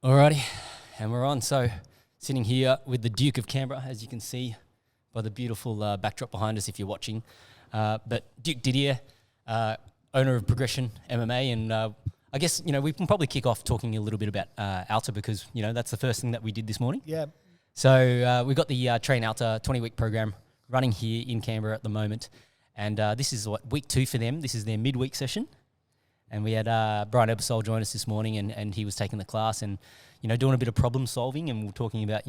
Alrighty, and we're on. So, sitting here with the Duke of Canberra, as you can see by the beautiful backdrop behind us if you're watching. But Duke Didier, owner of Progression MMA, and I guess, we can probably kick off talking a little bit about Alta because, that's the first thing that we did this morning. Yeah. So, we've got the Train Alta 20-week program running here in Canberra at the moment. And this is week 2 for them. This is their midweek session. And we had Brian Ebersol join us this morning, and he was taking the class and, doing a bit of problem solving. And we were talking about,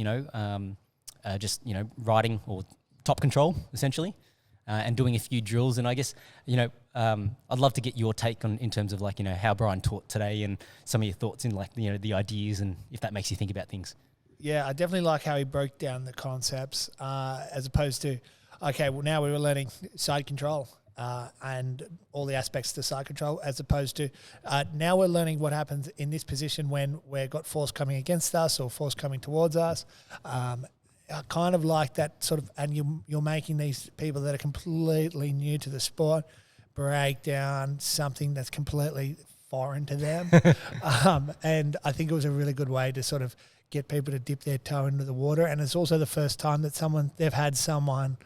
riding or top control, essentially, and doing a few drills. And I guess, I'd love to get your take on in terms of how Brian taught today and some of your thoughts in the ideas and if that makes you think about things. Yeah, I definitely like how he broke down the concepts as opposed to, okay, well, now we were learning side control. And all the aspects to side control, as opposed to now we're learning what happens in this position when we've got force coming against us or force coming towards us. I kind of like that sort of, and you're making these people that are completely new to the sport break down something that's completely foreign to them. And I think it was a really good way to sort of get people to dip their toe into the water. And it's also the first time that they've had someone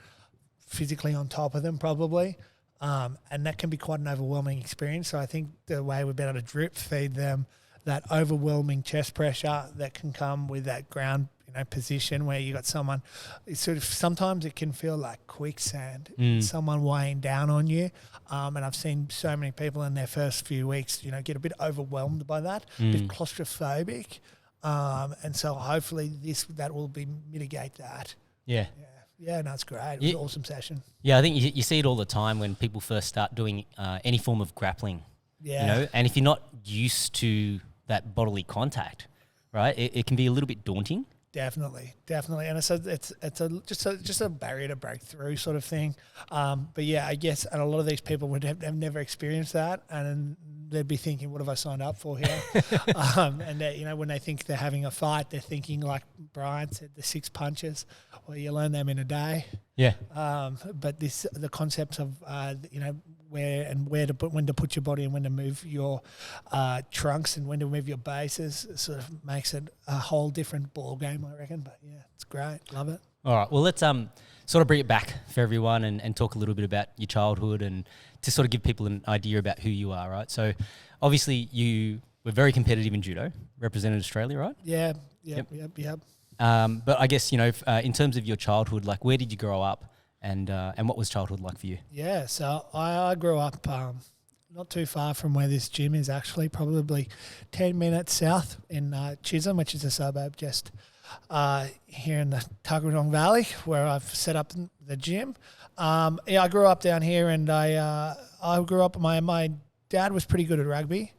physically on top of them probably. And that can be quite an overwhelming experience. So I think the way we've been able to drip feed them that overwhelming chest pressure that can come with that ground, position where you got someone, it's sort of, sometimes it can feel like quicksand, someone weighing down on you. And I've seen so many people in their first few weeks, get a bit overwhelmed by that, a bit claustrophobic. And so hopefully that will mitigate that. Yeah. Yeah, no, it's great. It was an awesome session. Yeah, I think you see it all the time when people first start doing any form of grappling. Yeah. And if you're not used to that bodily contact, right, it can be a little bit daunting. Definitely. And it's just a barrier to break through sort of thing. But yeah, I guess, and a lot of these people would have never experienced that, and they'd be thinking, "What have I signed up for here?" And that, when they think they're having a fight, they're thinking, like Brian said, the 6 punches. Well, you learn them in a day. Yeah. But the concepts of when to put your body and when to move your trunks and when to move your bases sort of makes it a whole different ball game, I reckon. But yeah, it's great. Love it. All right. Well, let's sort of bring it back for everyone and talk a little bit about your childhood and to sort of give people an idea about who you are, right? So obviously you were very competitive in judo, represented Australia, right? Yeah. Yep. But I guess, in terms of your childhood, where did you grow up and what was childhood like for you? Yeah, so I grew up not too far from where this gym is actually, probably 10 minutes south in Chisholm, which is a suburb just here in the Tuggeranong Valley where I've set up the gym. I grew up down here and I grew up, my dad was pretty good at rugby.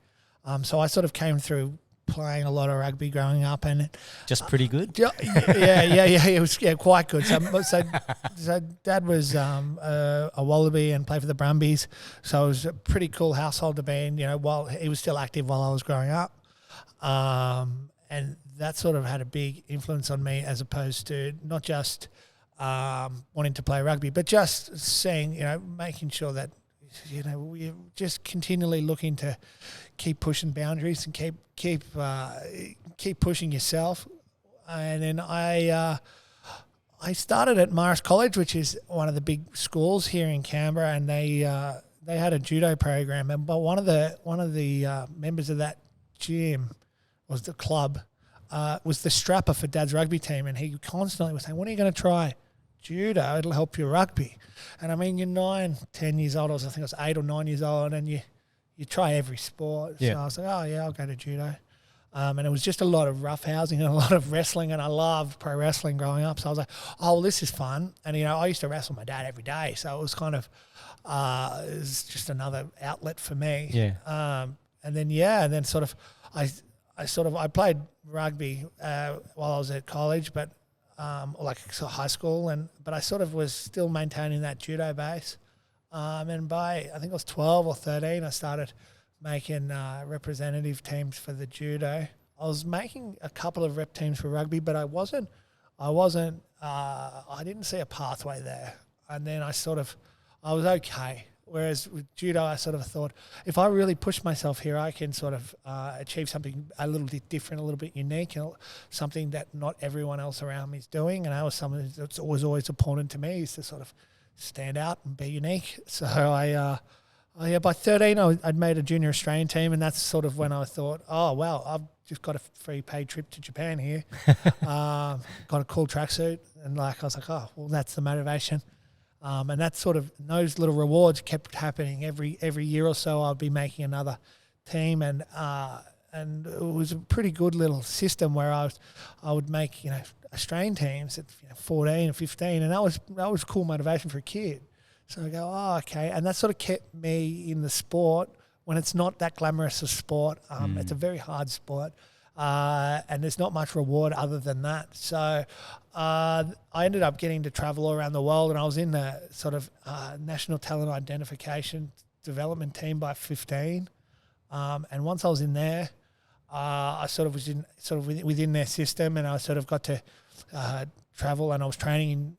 So I sort of came through playing a lot of rugby growing up, and just pretty good. Yeah, it was quite good. So Dad was a Wallaby and played for the Brumbies, so it was a pretty cool household to be in. While he was still active while I was growing up, and that sort of had a big influence on me, as opposed to not just wanting to play rugby, but just seeing, making sure that we're just continually looking to keep pushing boundaries and keep pushing yourself. And then I started at Morris College, which is one of the big schools here in Canberra, and they had a judo program. But one of the members of that gym was the club, was the strapper for Dad's rugby team, and he constantly was saying, "When are you going to try judo? It'll help your rugby." And I mean, you're 9, 10 years old. I think I was 8 or 9 years old, and you try every sport. Yeah. So I was like, oh yeah, I'll go to judo. And it was just a lot of roughhousing and a lot of wrestling, and I loved pro wrestling growing up. So I was like, oh, well, this is fun. And I used to wrestle my dad every day, so it was kind of it was just another outlet for me. Yeah. And then sort of I played rugby while I was at college, but high school, but I sort of was still maintaining that judo base. And by, I think I was 12 or 13, I started making representative teams for the judo. I was making a couple of rep teams for rugby, but I didn't see a pathway there. And then I was okay Whereas with judo, I sort of thought, if I really push myself here, I can sort of achieve something a little bit different, a little bit unique, something that not everyone else around me is doing. And that was something that was always important to me, is to sort of stand out and be unique. So by 13, I'd made a junior Australian team, and that's sort of when I thought, oh, wow, I've just got a free paid trip to Japan here. Got a cool tracksuit, and I was like, oh, well, that's the motivation. And that sort of, those little rewards kept happening every year or so. I'd be making another team, and it was a pretty good little system where I would make Australian teams at 14 or 15, and that was cool motivation for a kid. So I go, oh, okay, and that sort of kept me in the sport when it's not that glamorous a sport. It's a very hard sport. And there's not much reward other than that. So I ended up getting to travel all around the world, and I was in the sort of national talent identification development team by 15. And once I was in there, I sort of was within their system, and I sort of got to travel, and I was training in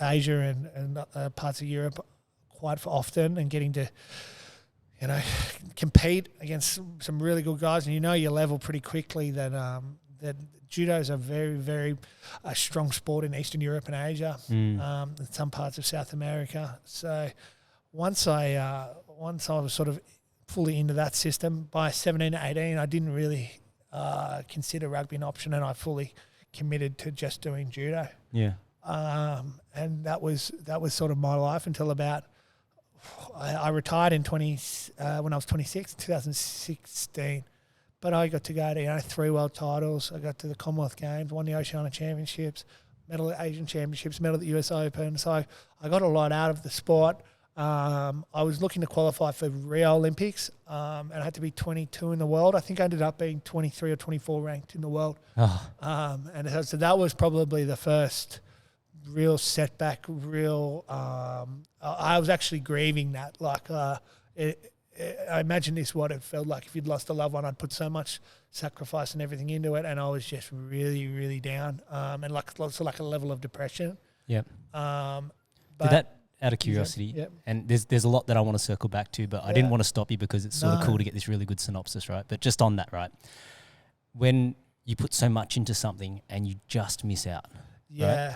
Asia and parts of Europe quite often, and getting to compete against some really good guys, and your level pretty quickly that judo is a very, very strong sport in Eastern Europe and Asia, and some parts of South America. So once I was sort of fully into that system, by 17 to 18, I didn't really consider rugby an option, and I fully committed to just doing judo. Yeah. And that was sort of my life until about. I retired in when I was 26, 2016, but I got to go to 3 world titles. I got to the Commonwealth Games, won the Oceania Championships, medal at Asian Championships, medal at the US Open. So I got a lot out of the sport. I was looking to qualify for Rio Olympics, and I had to be 22 in the world. I think I ended up being 23 or 24 ranked in the world. Oh. And so that was probably the first real setback, I was actually grieving that. I imagine this what it felt like if you'd lost a loved one. I'd put so much sacrifice and everything into it, and I was just really, really down, and also a level of depression. Yep. But that, out of curiosity, yep. And there's a lot that I want to circle back to, but I didn't want to stop you because it's sort of cool to get this really good synopsis, right? But just on that, right? When you put so much into something and you just miss out, right?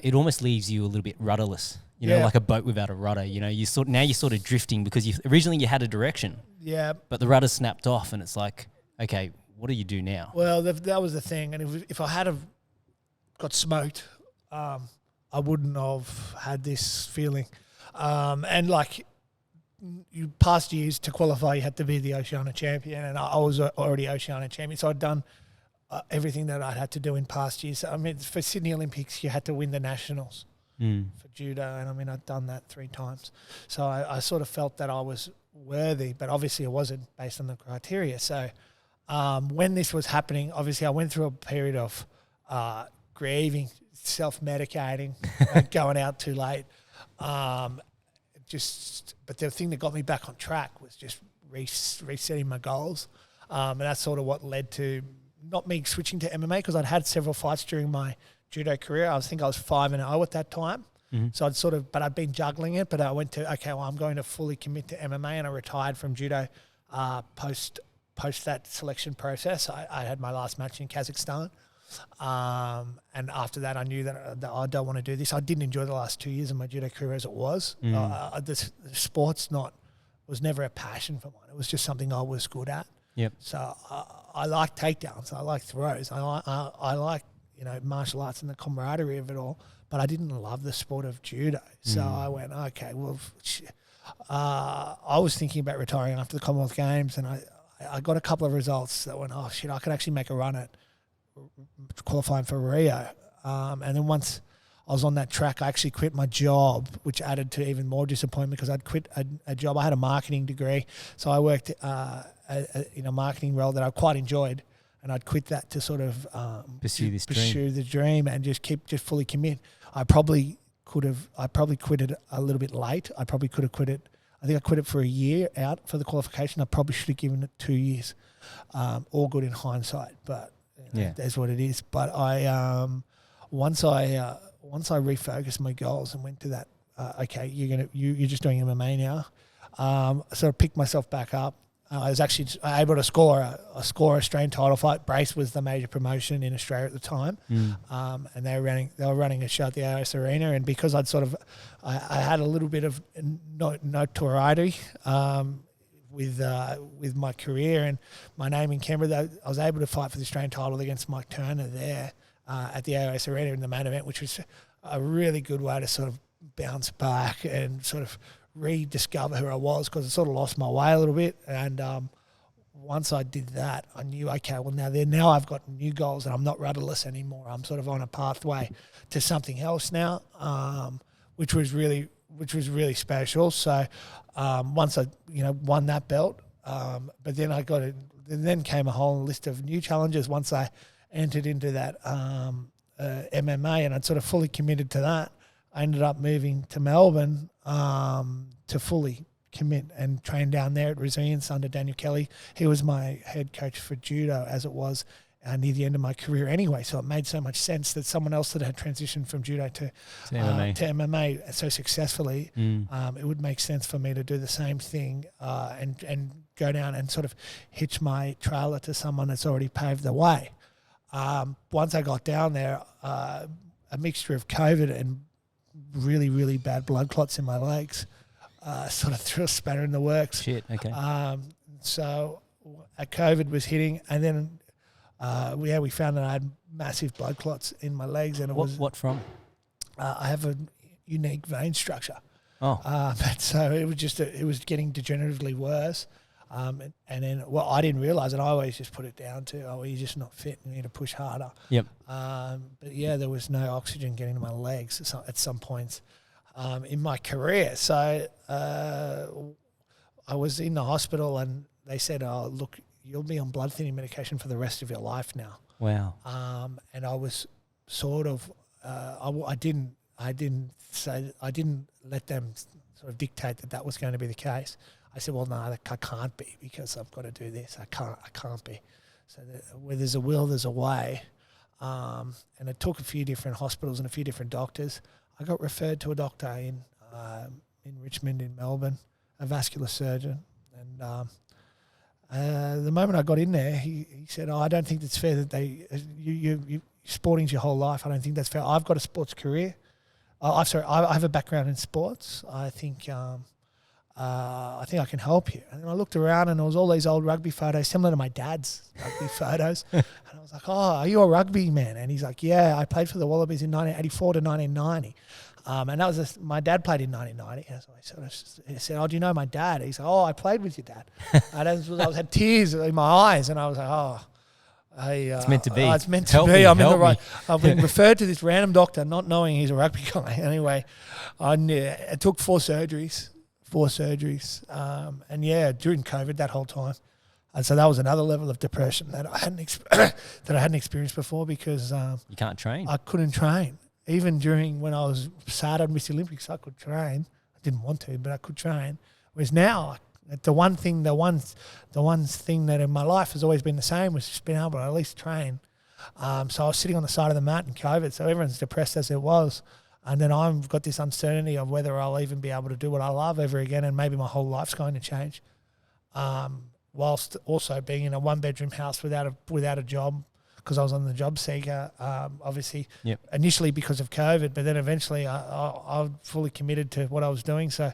It almost leaves you a little bit rudderless, like a boat without a rudder. Now you're sort of drifting because originally you had a direction. Yeah. But the rudder snapped off, and it's like, okay, what do you do now? Well, that was the thing, and if I had have got smoked, I wouldn't have had this feeling. And you past years to qualify, you had to be the Oceania champion, and I was already Oceania champion, so I'd done everything that I'd had to do in past years. I mean, for Sydney Olympics, you had to win the nationals for judo, and I'd done that 3 times. So I sort of felt that I was worthy, but obviously it wasn't based on the criteria. So when this was happening, obviously I went through a period of grieving, self-medicating, going out too late. But the thing that got me back on track was just resetting my goals, and that's sort of what led to not me switching to MMA, because I'd had several fights during my judo career. I think I was 5-0 at that time. Mm-hmm. So but I'd been juggling it, but I went to, I'm going to fully commit to MMA, and I retired from judo post that selection process. I had my last match in Kazakhstan. And after that, I knew that I don't want to do this. I didn't enjoy the last 2 years of my judo career as it was. The sport's was never a passion for mine. It was just something I was good at. Yep. So I like takedowns. I like throws. I like martial arts and the camaraderie of it all. But I didn't love the sport of judo. So I went, okay, well, I was thinking about retiring after the Commonwealth Games, and I got a couple of results that went, oh shit, I could actually make a run at qualifying for Rio. And then once I was on that track, I actually quit my job, which added to even more disappointment, because I'd quit a job. I had a marketing degree, so I worked in a marketing role that I quite enjoyed, and I'd quit that to sort of pursue the dream and just fully commit. I probably quit it a little bit late. I probably could have quit it. I think I quit it for a year out for the qualification. I probably should have given it 2 years. All good in hindsight, but that's what it is. But once I refocused my goals and went to that okay, you're just doing MMA now. Sort of picked myself back up. I was actually able to score a Australian title fight. Brace was the major promotion in Australia at the time, and they were running a show at the AOS Arena. And because I had a little bit of notoriety with my career and my name in Canberra, I was able to fight for the Australian title against Mike Turner there at the AOS Arena in the main event, which was a really good way to sort of bounce back and sort of rediscover who I was, because I sort of lost my way a little bit. And once I did that, I knew, okay, well now I've got new goals and I'm not rudderless anymore. I'm sort of on a pathway to something else now, which was really special. So once I won that belt, but then then came a whole list of new challenges once I entered into that MMA, and I'd sort of fully committed to that. I ended up moving to Melbourne to fully commit and train down there at Resilience under Daniel Kelly. He was my head coach for Judo, as it was near the end of my career anyway. So it made so much sense that someone else that had transitioned from Judo to MMA so successfully, it would make sense for me to do the same thing and go down and sort of hitch my trailer to someone that's already paved the way. Once I got down there, a mixture of COVID and really, really bad blood clots in my legs sort of threw a spanner in the works. Shit, okay. So COVID was hitting, and then we found that I had massive blood clots in my legs. And what from? I have a unique vein structure. Oh. But so it was getting degeneratively worse. And then, I didn't realise, and I always just put it down to, you're just not fit and you need to push harder. Yep. But yeah, there was no oxygen getting to my legs at some points in my career. So I was in the hospital and they said, look, you'll be on blood thinning medication for the rest of your life now. Wow. And I was sort of, I didn't let them sort of dictate that was going to be the case. I said, well, no, I can't be, because I've got to do this. I can't be. So where there's a will, there's a way. And it took a few different hospitals and a few different doctors. I got referred to a doctor in Richmond, in Melbourne, a vascular surgeon. And the moment I got in there, he said, I don't think it's fair that you sporting's your whole life. I don't think that's fair. I've got a sports career. I have a background in sports. I think I can help you. And then I looked around and there was all these old rugby photos, similar to my dad's rugby photos. And I was like, are you a rugby man? And he's like, yeah, I played for the Wallabies in 1984 to 1990. And that was my dad played in 1990. And so I sort of said, do you know my dad? He's like, I played with your dad. And I had tears in my eyes, and I was like, it's meant to be. It's meant to be. I'm in the right. I've been referred to this random doctor, not knowing he's a rugby guy. Anyway, it took four surgeries. And yeah, during COVID that whole time. And so that was another level of depression that I hadn't experienced before, because you can't train. I couldn't train. Even during when I was sad I'd miss the Olympics, I could train. I didn't want to, but I could train. Whereas now, the one thing that in my life has always been the same was just being able to at least train. So I was sitting on the side of the mat in COVID, so everyone's depressed as it was. And then I've got this uncertainty of whether I'll even be able to do what I love ever again, and maybe my whole life's going to change. Whilst also being in a one-bedroom house without a job, because I was on the job seeker, obviously, initially because of COVID, but then eventually I fully committed to what I was doing. So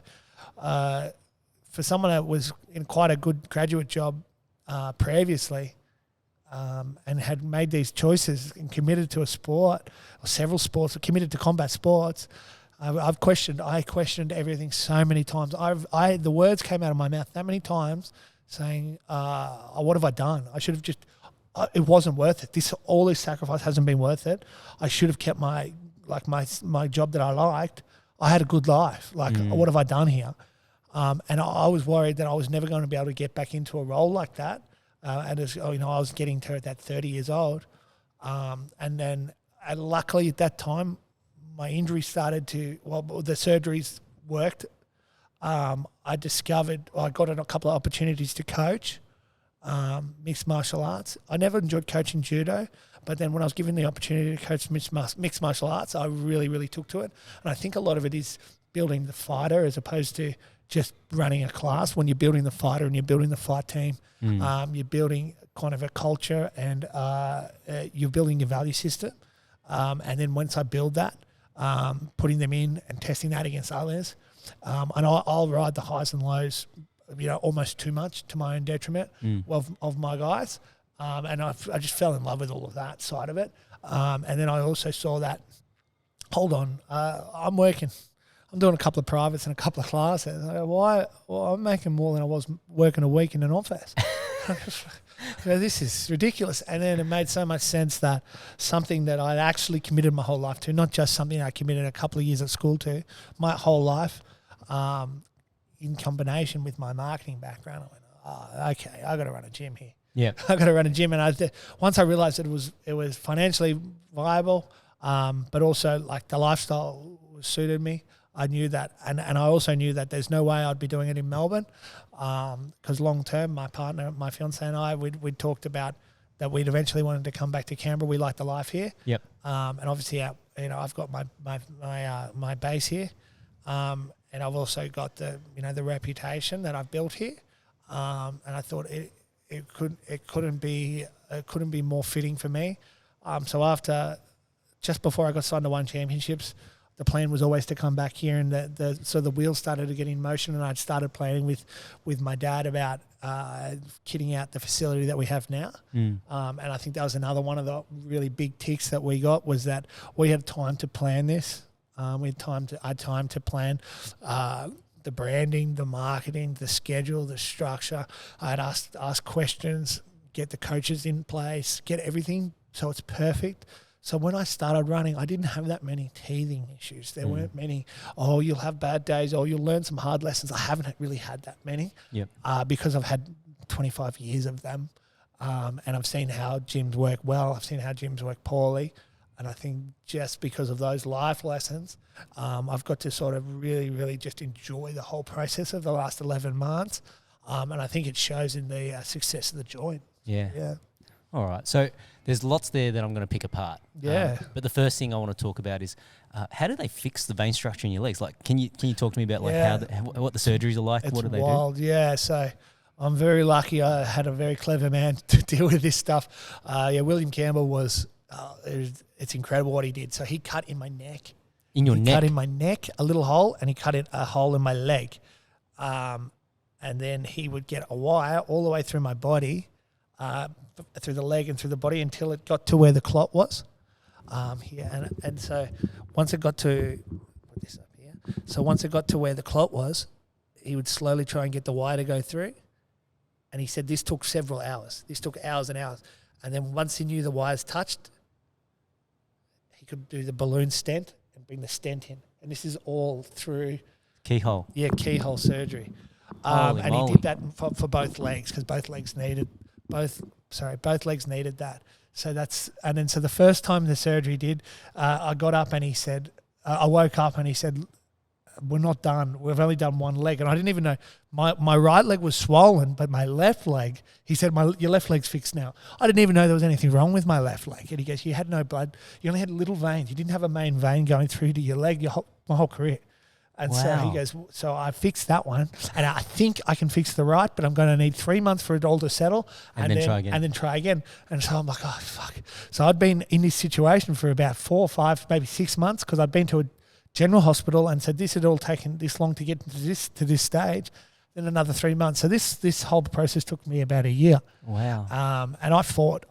for someone that was in quite a good graduate job previously, and had made these choices and committed to a sport or several sports, or committed to combat sports, I questioned everything so many times. The words came out of my mouth that many times saying, what have I done? I should have just, it wasn't worth it. All this sacrifice hasn't been worth it. I should have kept my job that I liked. I had a good life. What have I done here? And I was worried that I was never going to be able to get back into a role like that. And as I was getting to that 30 years old. And then luckily at that time, my injury started to, the surgeries worked. I got a couple of opportunities to coach mixed martial arts. I never enjoyed coaching judo, but then when I was given the opportunity to coach mixed martial arts, I really, really took to it. And I think a lot of it is building the fighter as opposed to just running a class. When you're building the fighter and you're building the fight team, you're building kind of a culture and you're building your value system. And then once I build that, putting them in and testing that against others, and I'll ride the highs and lows, almost too much to my own detriment of my guys. And I just fell in love with all of that side of it. And then I also saw that, hold on, I'm doing a couple of privates and a couple of classes. Why? Well, I'm making more than I was working a week in an office. This is ridiculous. And then it made so much sense that something that I'd actually committed my whole life to, not just something I committed a couple of years at school to, my whole life, in combination with my marketing background, I went, okay, I got to run a gym here. Yeah, I got to run a gym. And once I realized that it was financially viable, but also like the lifestyle suited me, I knew that. And I also knew that there's no way I'd be doing it in Melbourne, because long term, my partner, my fiance and I, we'd talked about that we'd eventually wanted to come back to Canberra. We like the life here. Yep. And obviously, I've got my base here, and I've also got the reputation that I've built here. And I thought it couldn't be more fitting for me. So just before I got signed to One Championships, the plan was always to come back here, and so the wheels started to get in motion, and I'd started planning with my dad about kitting out the facility that we have now. And I think that was another one of the really big ticks that we got, was that we had time to plan this. We had time to plan the branding, the marketing, the schedule, the structure. I'd ask questions, get the coaches in place, get everything so it's perfect. So when I started running, I didn't have that many teething issues. There weren't many, you'll have bad days, you'll learn some hard lessons. I haven't really had that many, because I've had 25 years of them. And I've seen how gyms work well. I've seen how gyms work poorly. And I think just because of those life lessons, I've got to sort of really, really just enjoy the whole process of the last 11 months. And I think it shows in the success of the joint. Yeah. All right. So there's lots there that I'm going to pick apart. Yeah. But the first thing I want to talk about is how do they fix the vein structure in your legs? Like, can you talk to me about what the surgeries are like? It's what do they wild. Yeah. So I'm very lucky. I had a very clever man to deal with this stuff. William Campbell was. It's incredible what he did. So he cut in my neck. In your neck? He cut in my neck a little hole, and he cut a hole in my leg. And then he would get a wire all the way through my body, through the leg and through the body, until it got to where the clot was. Here and so once it got to put this up here. So once it got to where the clot was, he would slowly try and get the wire to go through. And he said this took several hours. This took hours and hours. And then once he knew the wires touched, he could do the balloon stent and bring the stent in. And this is all through keyhole. Yeah, keyhole surgery. Holy and moly. he did that for both legs, because both legs needed that. So so the first time the surgery did, I got up and he said, I woke up and he said, we're not done. We've only done one leg. And I didn't even know. My right leg was swollen, but my left leg, he said, your left leg's fixed now. I didn't even know there was anything wrong with my left leg. And he goes, you had no blood. You only had little veins. You didn't have a main vein going through to your leg my whole career. And so he goes, so I fixed that one. And I think I can fix the right, but I'm going to need 3 months for it all to settle. And then try again. And so I'm like, oh, fuck. So I'd been in this situation for about 4, 5, maybe 6 months, because I'd been to a general hospital and said this had all taken this long to get to this stage. Then another 3 months. So this whole process took me about a year. Wow. And I fought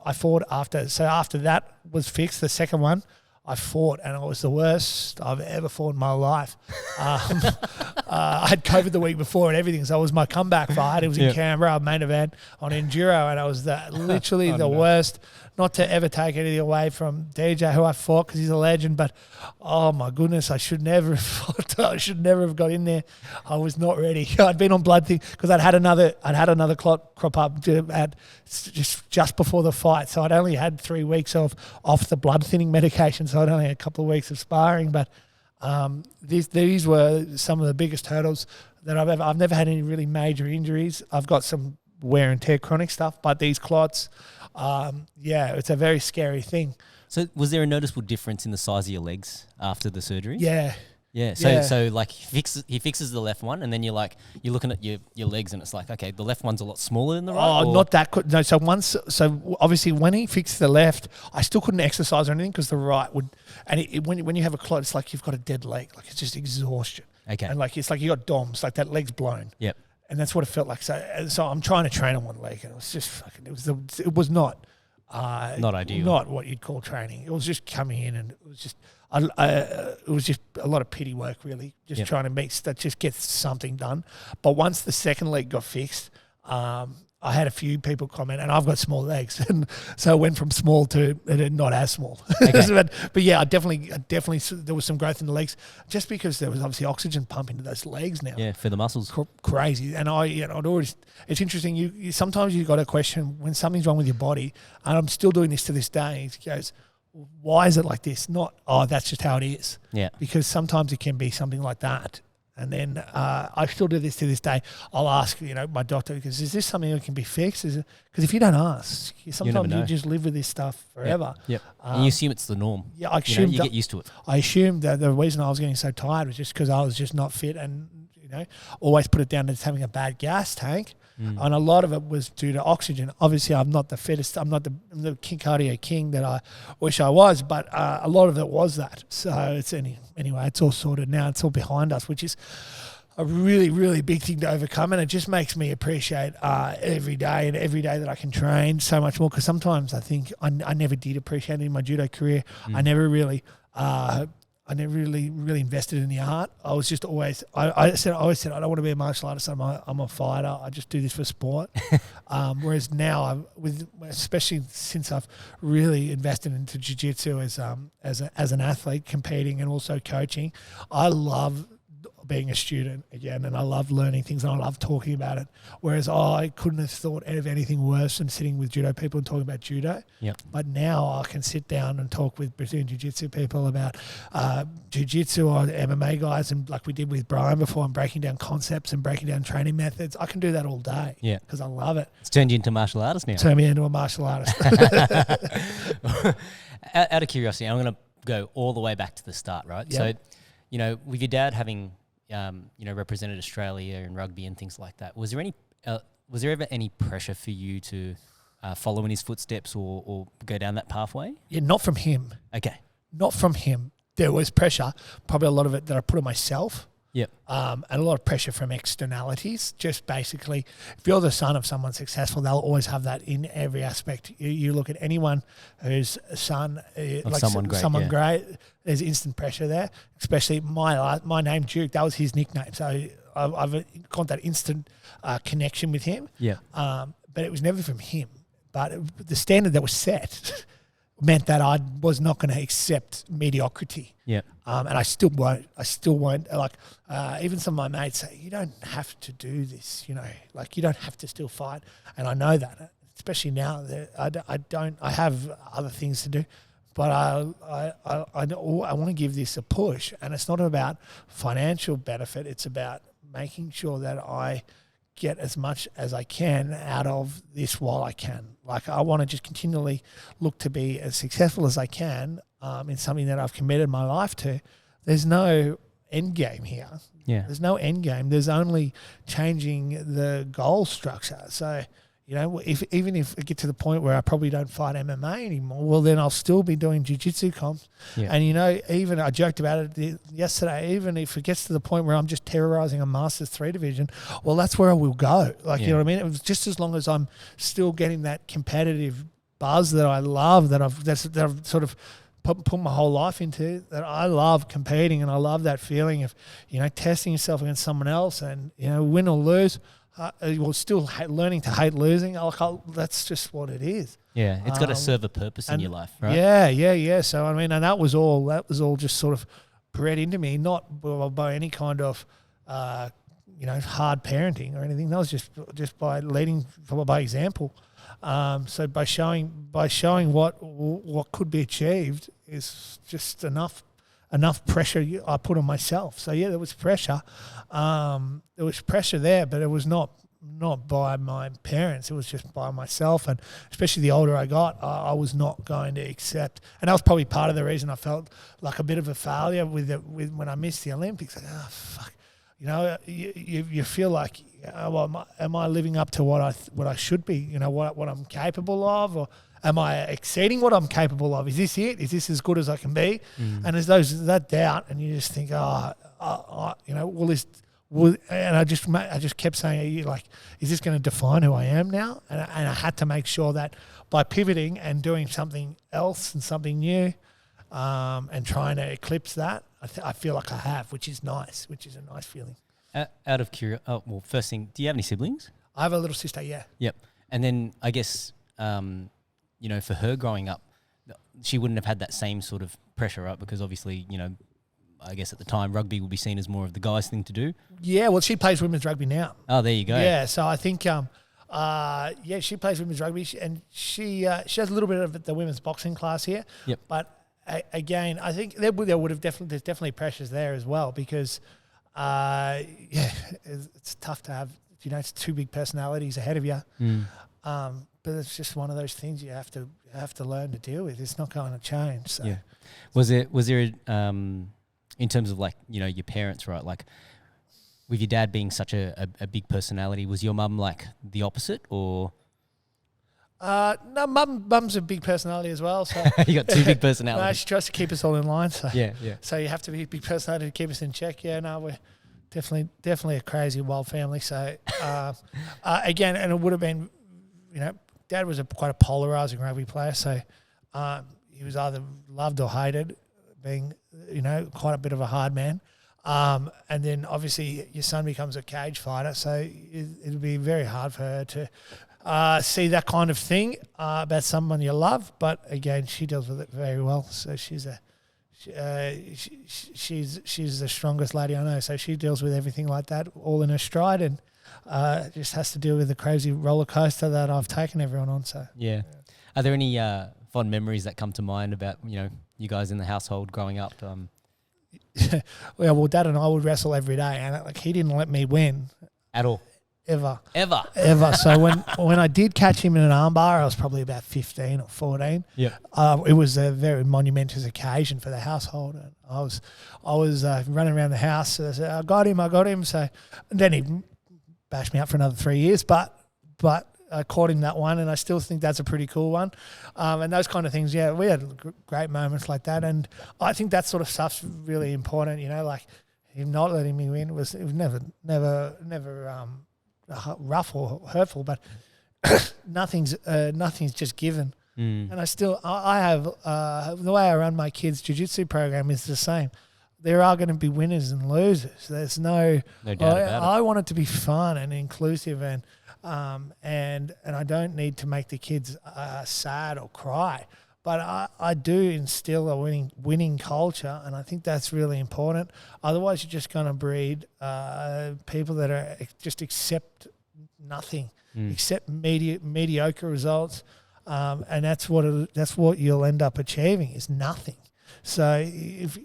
after. So after that was fixed, the second one, I fought, and it was the worst I've ever fought in my life. I had COVID the week before and everything, so it was my comeback fight. It was in Canberra, main event on Enduro, and it was literally the worst. Not to ever take anything away from DJ, who I fought, because he's a legend, but oh my goodness, I should never have fought. I should never have got in there. I was not ready. I'd been on blood thing because I'd had another clot crop up just before the fight, so I'd only had 3 weeks off the blood thinning medication, so I'd only had a couple of weeks of sparring. But these were some of the biggest hurdles that I've never had any really major injuries. I've got some wear and tear chronic stuff, but these clots, it's a very scary thing. So was there a noticeable difference in the size of your legs after the surgery? Yeah. Yeah. So like he fixes the left one, and then you're looking at your legs, and it's like, okay, the left one's a lot smaller than the right. Oh, not that good. No. So obviously when he fixed the left, I still couldn't exercise or anything because the right would. And when you have a clot, it's like you've got a dead leg. Like it's just exhaustion. Okay. And like it's like you got DOMs, like that leg's blown. Yep. And that's what it felt like. So I'm trying to train on one leg, and it was just fucking. It was not. Not ideal. Not what you'd call training. It was just coming in, and it was just. It was just a lot of pity work, really, just trying to just get something done. But once the second leg got fixed, I had a few people comment, and I've got small legs, and so I went from small to not as small. Okay. but yeah, I definitely there was some growth in the legs, just because there was obviously oxygen pumping to those legs now. Yeah, for the muscles. Crazy, and I'd already. It's interesting. You sometimes you got a question when something's wrong with your body, and I'm still doing this to this day. He goes, why is it like this? Not, that's just how it is. Yeah. Because sometimes it can be something like that. And then I still do this to this day. I'll ask, my doctor, because is this something that can be fixed? Because if you don't ask, sometimes you just live with this stuff forever. Yep. And you assume it's the norm. Yeah, I assume you get used to it. I assumed that the reason I was getting so tired was just because I was just not fit, and always put it down to just having a bad gas tank. And a lot of it was due to oxygen. Obviously, I'm not the fittest. I'm not the cardio king that I wish I was, but a lot of it was that. So it's anyway, it's all sorted now. It's all behind us, which is a really, really big thing to overcome. And it just makes me appreciate every day that I can train so much more. Because sometimes I think I never did appreciate it in my judo career. I never really really invested in the art. I was just always, I always said, I don't want to be a martial artist. I'm a fighter. I just do this for sport. Whereas now, especially since I've really invested into jiu-jitsu as an athlete, competing and also coaching, I love being a student again, and I love learning things, and I love talking about it. Whereas I couldn't have thought of anything worse than sitting with judo people and talking about judo. Yep. But now I can sit down and talk with Brazilian jiu-jitsu people about jiu-jitsu or MMA guys, and like we did with Brian before, and breaking down concepts and breaking down training methods. I can do that all day. Yeah, because I love it. It's turned you into a martial artist now. Turn me into a martial artist. Out of curiosity, I'm going to go all the way back to the start, right? Yep. So, with your dad having represented Australia in rugby and things like that, was there ever any pressure for you to follow in his footsteps or go down that pathway? Yeah, not from him. Okay. Not from him. There was pressure, probably a lot of it that I put on myself. Yep. And a lot of pressure from externalities. Just basically, if you're the son of someone successful, they'll always have that in every aspect. You look at anyone who's a son, like someone great, there's instant pressure there. Especially my name, Duke, that was his nickname. So I've got that instant connection with him. Yeah. But it was never from him. But the standard that was set meant that I was not going to accept mediocrity. Yeah. And I still won't. Like, even some of my mates say, you don't have to do this, like you don't have to still fight. And I know that, especially now that I have other things to do, but I want to give this a push. And it's not about financial benefit. It's about making sure that I get as much as I can out of this while I can. Like, I want to just continually look to be as successful as I can in something that I've committed my life to. There's no end game here. Yeah. There's no end game. There's only changing the goal structure. So, even if I get to the point where I probably don't fight MMA anymore, well, then I'll still be doing jiu-jitsu comps. Yeah. And, even I joked about it yesterday, even if it gets to the point where I'm just terrorizing a Masters 3 division, well, that's where I will go. Like, you know what I mean? It was just as long as I'm still getting that competitive buzz that I love, that I've sort of put my whole life into, that I love competing, and I love that feeling of, testing yourself against someone else and, win or lose. Still learning to hate losing. That's just what it is. Yeah, it's got to serve a purpose in your life, right? Yeah. So and that was all just sort of bred into me, not by any kind of hard parenting or anything. That was just by leading by example. So by showing what could be achieved is just enough pressure I put on myself. So yeah, there was pressure. There was pressure there, but it was not not by my parents. It was just by myself, and especially the older I got, I was not going to accept. And that was probably part of the reason I felt like a bit of a failure with when I missed the Olympics. Like, oh fuck, you know, you feel like, well, am I living up to what I should be? You know, what I'm capable of, or am I exceeding what I'm capable of? Is this it? Is this as good as I can be? And there's that doubt, and you just think, you know, and I just kept saying, like, is this going to define who I am now? And I had to make sure that by pivoting and doing something else and something new, and trying to eclipse that, I feel like I have, which is nice, which is a nice feeling. Out of curiosity, well, first thing, do you have any siblings? I have a little sister, yeah. Yep. And then I guess, you know, for her growing up, she wouldn't have had that same sort of pressure, right? Because obviously, you know, I guess at the time rugby would be seen as more of the guy's thing to do. Yeah, well, she plays women's rugby now. Oh, there you go. Yeah, so I think, she plays women's rugby, and she has a little bit of the women's boxing class here. Yep. But again, I think there's definitely pressures there as well, because it's tough to have, you know, it's two big personalities ahead of you. But it's just one of those things you have to learn to deal with. It's not going to change. So. Yeah. Was there in terms of, like, you know, your parents, right? Like, with your dad being such a big personality, was your mum like the opposite, or? No, mum's a big personality as well. So you got two big personalities. No, she tries to keep us all in line. So yeah. So you have to be a big personality to keep us in check. Yeah, no, we're definitely a crazy wild family. So again, and it would have been, you know, Dad was quite a polarising rugby player. So he was either loved or hated, being, you know, quite a bit of a hard man. And then obviously your son becomes a cage fighter, so it'll be very hard for her to see that kind of thing about someone you love. But again, she deals with it very well. So she's the strongest lady I know. So she deals with everything like that all in her stride, and just has to deal with the crazy roller coaster that I've taken everyone on. So yeah. Are there any fond memories that come to mind about, you know, you guys in the household growing up? well, Dad and I would wrestle every day, and like he didn't let me win At all? ever. Ever. So when I did catch him in an armbar, I was probably about 15 or 14. Yeah. It was a very monumentous occasion for the household, and I was running around the house. So I said, I got him. So then he bashed me up for another 3 years, but I caught him that one, and I still think that's a pretty cool one. And those kind of things, yeah, we had great moments like that, and I think that sort of stuff's really important. You know, like him not letting me win was never rough or hurtful, but nothing's just given. And I have the way I run my kids' jiu-jitsu program is the same. There are going to be winners and losers. There's no doubt about it. I want it to be fun and inclusive, and I don't need to make the kids sad or cry. But I do instill a winning culture, and I think that's really important. Otherwise, you're just going to breed people that are just accept nothing, accept mediocre results, and that's what you'll end up achieving is nothing. So if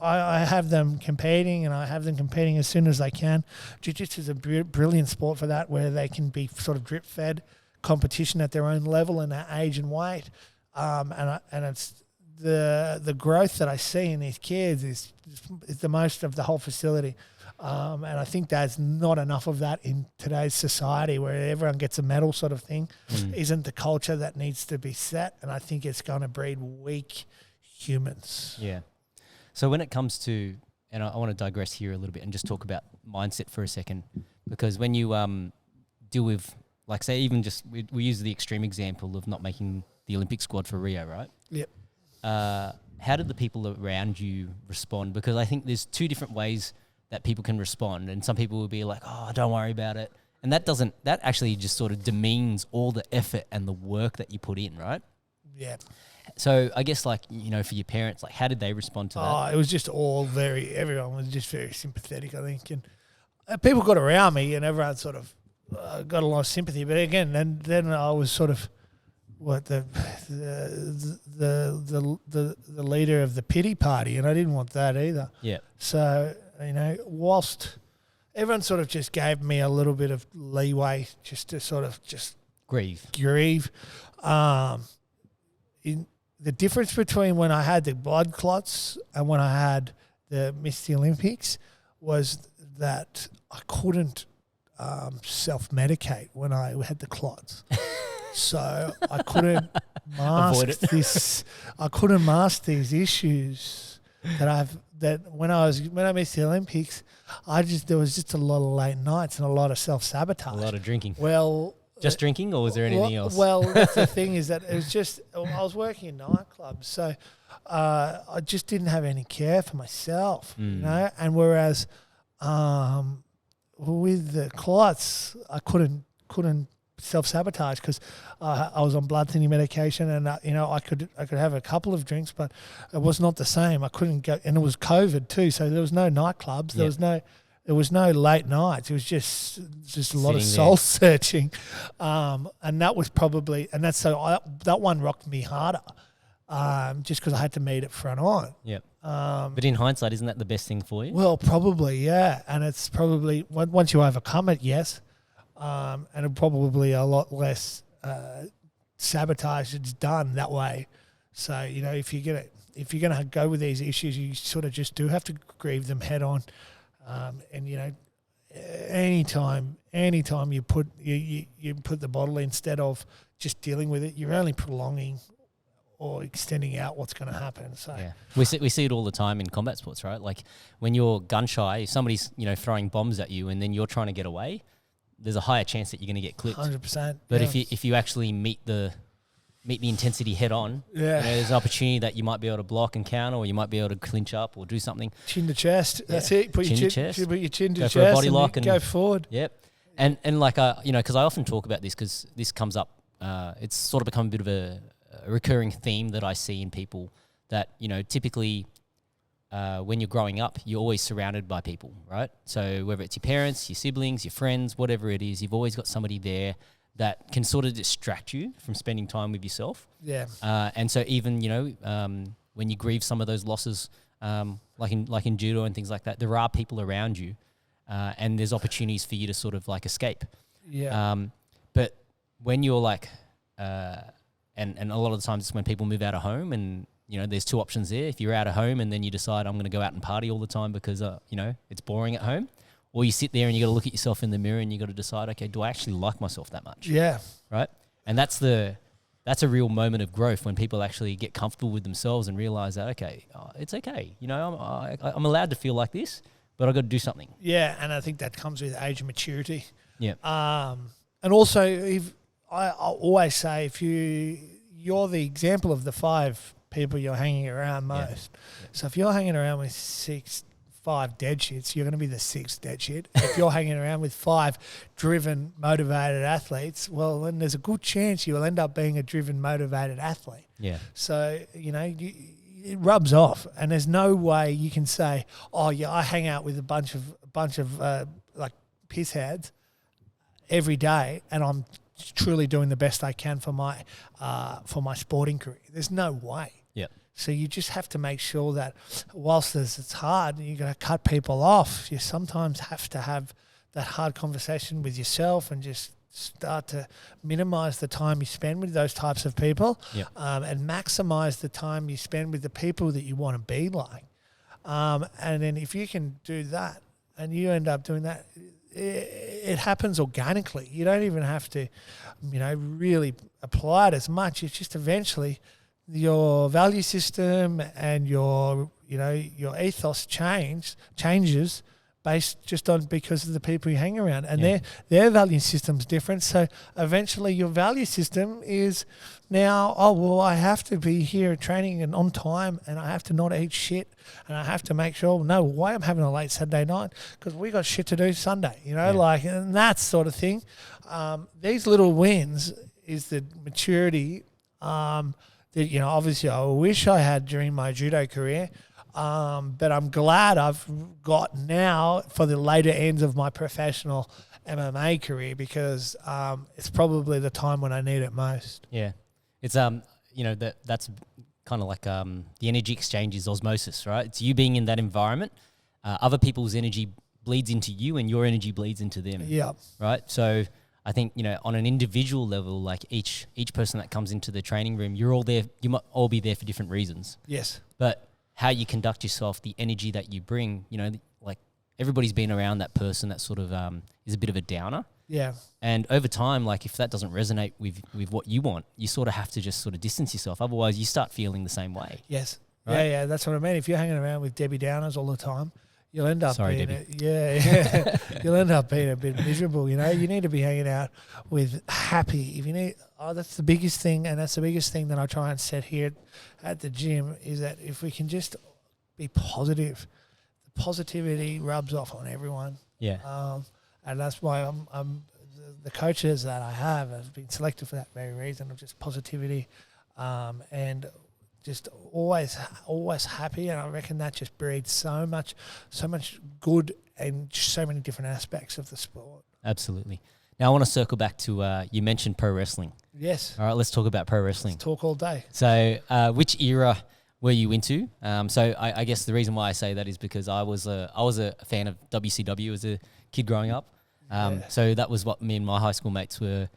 I have them competing, and I have them competing as soon as they can. Jiu-jitsu is a brilliant sport for that, where they can be sort of drip-fed competition at their own level and their age and weight. And it's the growth that I see in these kids is the most of the whole facility. And I think there's not enough of that in today's society, where everyone gets a medal sort of thing. Isn't the culture that needs to be set. And I think it's going to breed weak humans. Yeah. So when it comes to, and I want to digress here a little bit and just talk about mindset for a second, because when you deal with, like, say, even just, we use the extreme example of not making the Olympic squad for Rio, right? Yep. How did the people around you respond? Because I think there's two different ways that people can respond, and some people will be like, oh, don't worry about it. And that actually just sort of demeans all the effort and the work that you put in, right? Yeah. So I guess, like, you know, for your parents, like, how did they respond to that? Oh, it was just everyone was just very sympathetic, I think. And people got around me, and everyone sort of got a lot of sympathy. But again, then I was sort of the leader of the pity party, and I didn't want that either. Yeah. So, you know, whilst everyone sort of just gave me a little bit of leeway just to sort of just Grieve. The difference between when I had the blood clots and when I had missed the Olympics was that I couldn't self-medicate when I had the clots. So I couldn't mask this. I couldn't mask these issues that when I missed the Olympics, there was just a lot of late nights and a lot of self-sabotage. A lot of drinking. Well, just drinking, or was there anything else? Well, that's the thing is that it was just I was working in nightclubs, so I just didn't have any care for myself, you know. And whereas with the clots, I couldn't self-sabotage because I was on blood thinning medication, and I could have a couple of drinks, but it was not the same. I couldn't go, and it was COVID too, so there was no nightclubs. There was no late nights. It was just a lot of soul searching, and that was probably that one rocked me harder, just because I had to meet it front on. Yeah. But in hindsight, isn't that the best thing for you? Well, probably, yeah, and it's probably once you overcome it, yes. And it probably a lot less sabotage is done that way. So if you're gonna go with these issues, you sort of just do have to grieve them head on. And anytime you put the bottle instead of just dealing with it, you're only prolonging or extending out what's going to happen. So yeah, we see it all the time in combat sports, right? Like when you're gun shy, if somebody's throwing bombs at you, and then you're trying to get away, there's a higher chance that you're going to get clipped. 100%. But if you actually meet the intensity head on, there's an opportunity that you might be able to block and counter, or you might be able to clinch up or do something. Chin to chest. That's it. Put your chin to chest. Go for a body lock and go forward. Yep. And like because I often talk about this because this comes up. It's sort of become a bit of a recurring theme that I see in people that typically. When you're growing up, you're always surrounded by people, right? So whether it's your parents, your siblings, your friends, whatever it is, you've always got somebody there that can sort of distract you from spending time with yourself. Yeah. And so even, when you grieve some of those losses, like in judo and things like that, there are people around you and there's opportunities for you to sort of like escape. Yeah. But when you're like, and a lot of the times it's when people move out of home and, there's two options there. If you're out of home and then you decide I'm going to go out and party all the time because, it's boring at home, or you sit there and you got to look at yourself in the mirror and you got to decide, okay, do I actually like myself that much? Yeah. Right. And that's a real moment of growth when people actually get comfortable with themselves and realize that, okay, it's okay. I'm allowed to feel like this, but I've got to do something. Yeah. And I think that comes with age and maturity. Yeah. And also I always say, if you're the example of the 5 people you're hanging around most. Yeah. So if you're hanging around with 5 dead shits, you're going to be the 6th dead shit. If you're hanging around with 5 driven, motivated athletes, well, then there's a good chance you will end up being a driven, motivated athlete. Yeah. So, it rubs off, and there's no way you can say, oh, yeah, I hang out with a bunch of like pissheads every day, and I'm truly doing the best I can for my sporting career. There's no way. Yeah. So you just have to make sure that whilst it's hard and you're going to cut people off, you sometimes have to have that hard conversation with yourself and just start to minimize the time you spend with those types of people. Yep. And maximize the time you spend with the people that you want to be like. And then if you can do that and you end up doing that, it happens organically. You don't even have to, really apply it as much. It's just eventually your value system and your ethos changes based just on because of the people you hang around, and their value system's different. So eventually your value system is now, I have to be here training and on time, and I have to not eat shit, and I have to make sure why I'm having a late Saturday night because we got shit to do Sunday, and that sort of thing. These little wins is the maturity that obviously I wish I had during my judo career. But I'm glad I've got now for the later ends of my professional MMA career because it's probably the time when I need it most. Yeah. It's, that's kind of like the energy exchange is osmosis, right? It's you being in that environment, other people's energy bleeds into you and your energy bleeds into them. Yeah. Right. So I think, on an individual level, like each person that comes into the training room, you're all there. You might all be there for different reasons. Yes. But how you conduct yourself, the energy that you bring, like everybody's been around that person that sort of is a bit of a downer. Yeah. And over time, like if that doesn't resonate with what you want, you sort of have to just sort of distance yourself. Otherwise, you start feeling the same way. Yes. Right? Yeah, that's what I mean. If you're hanging around with Debbie Downers all the time, you'll end up Sorry, being Debbie. you'll end up being a bit miserable. You need to be hanging out with happy. If you need, that's the biggest thing, and that's the biggest thing that I try and set here at the gym is that if we can just be positive, the positivity rubs off on everyone. Yeah. And that's why the coaches that I have been selected for that very reason of just positivity, and just always happy. And I reckon that just breeds so much good and so many different aspects of the sport. Absolutely. Now I want to circle back to you mentioned pro wrestling. Yes. All right, let's talk about pro wrestling. Let's talk all day. So, which era were you into? So I guess the reason why I say that is because I was a fan of WCW as a kid growing up. So that was what me and my high school mates were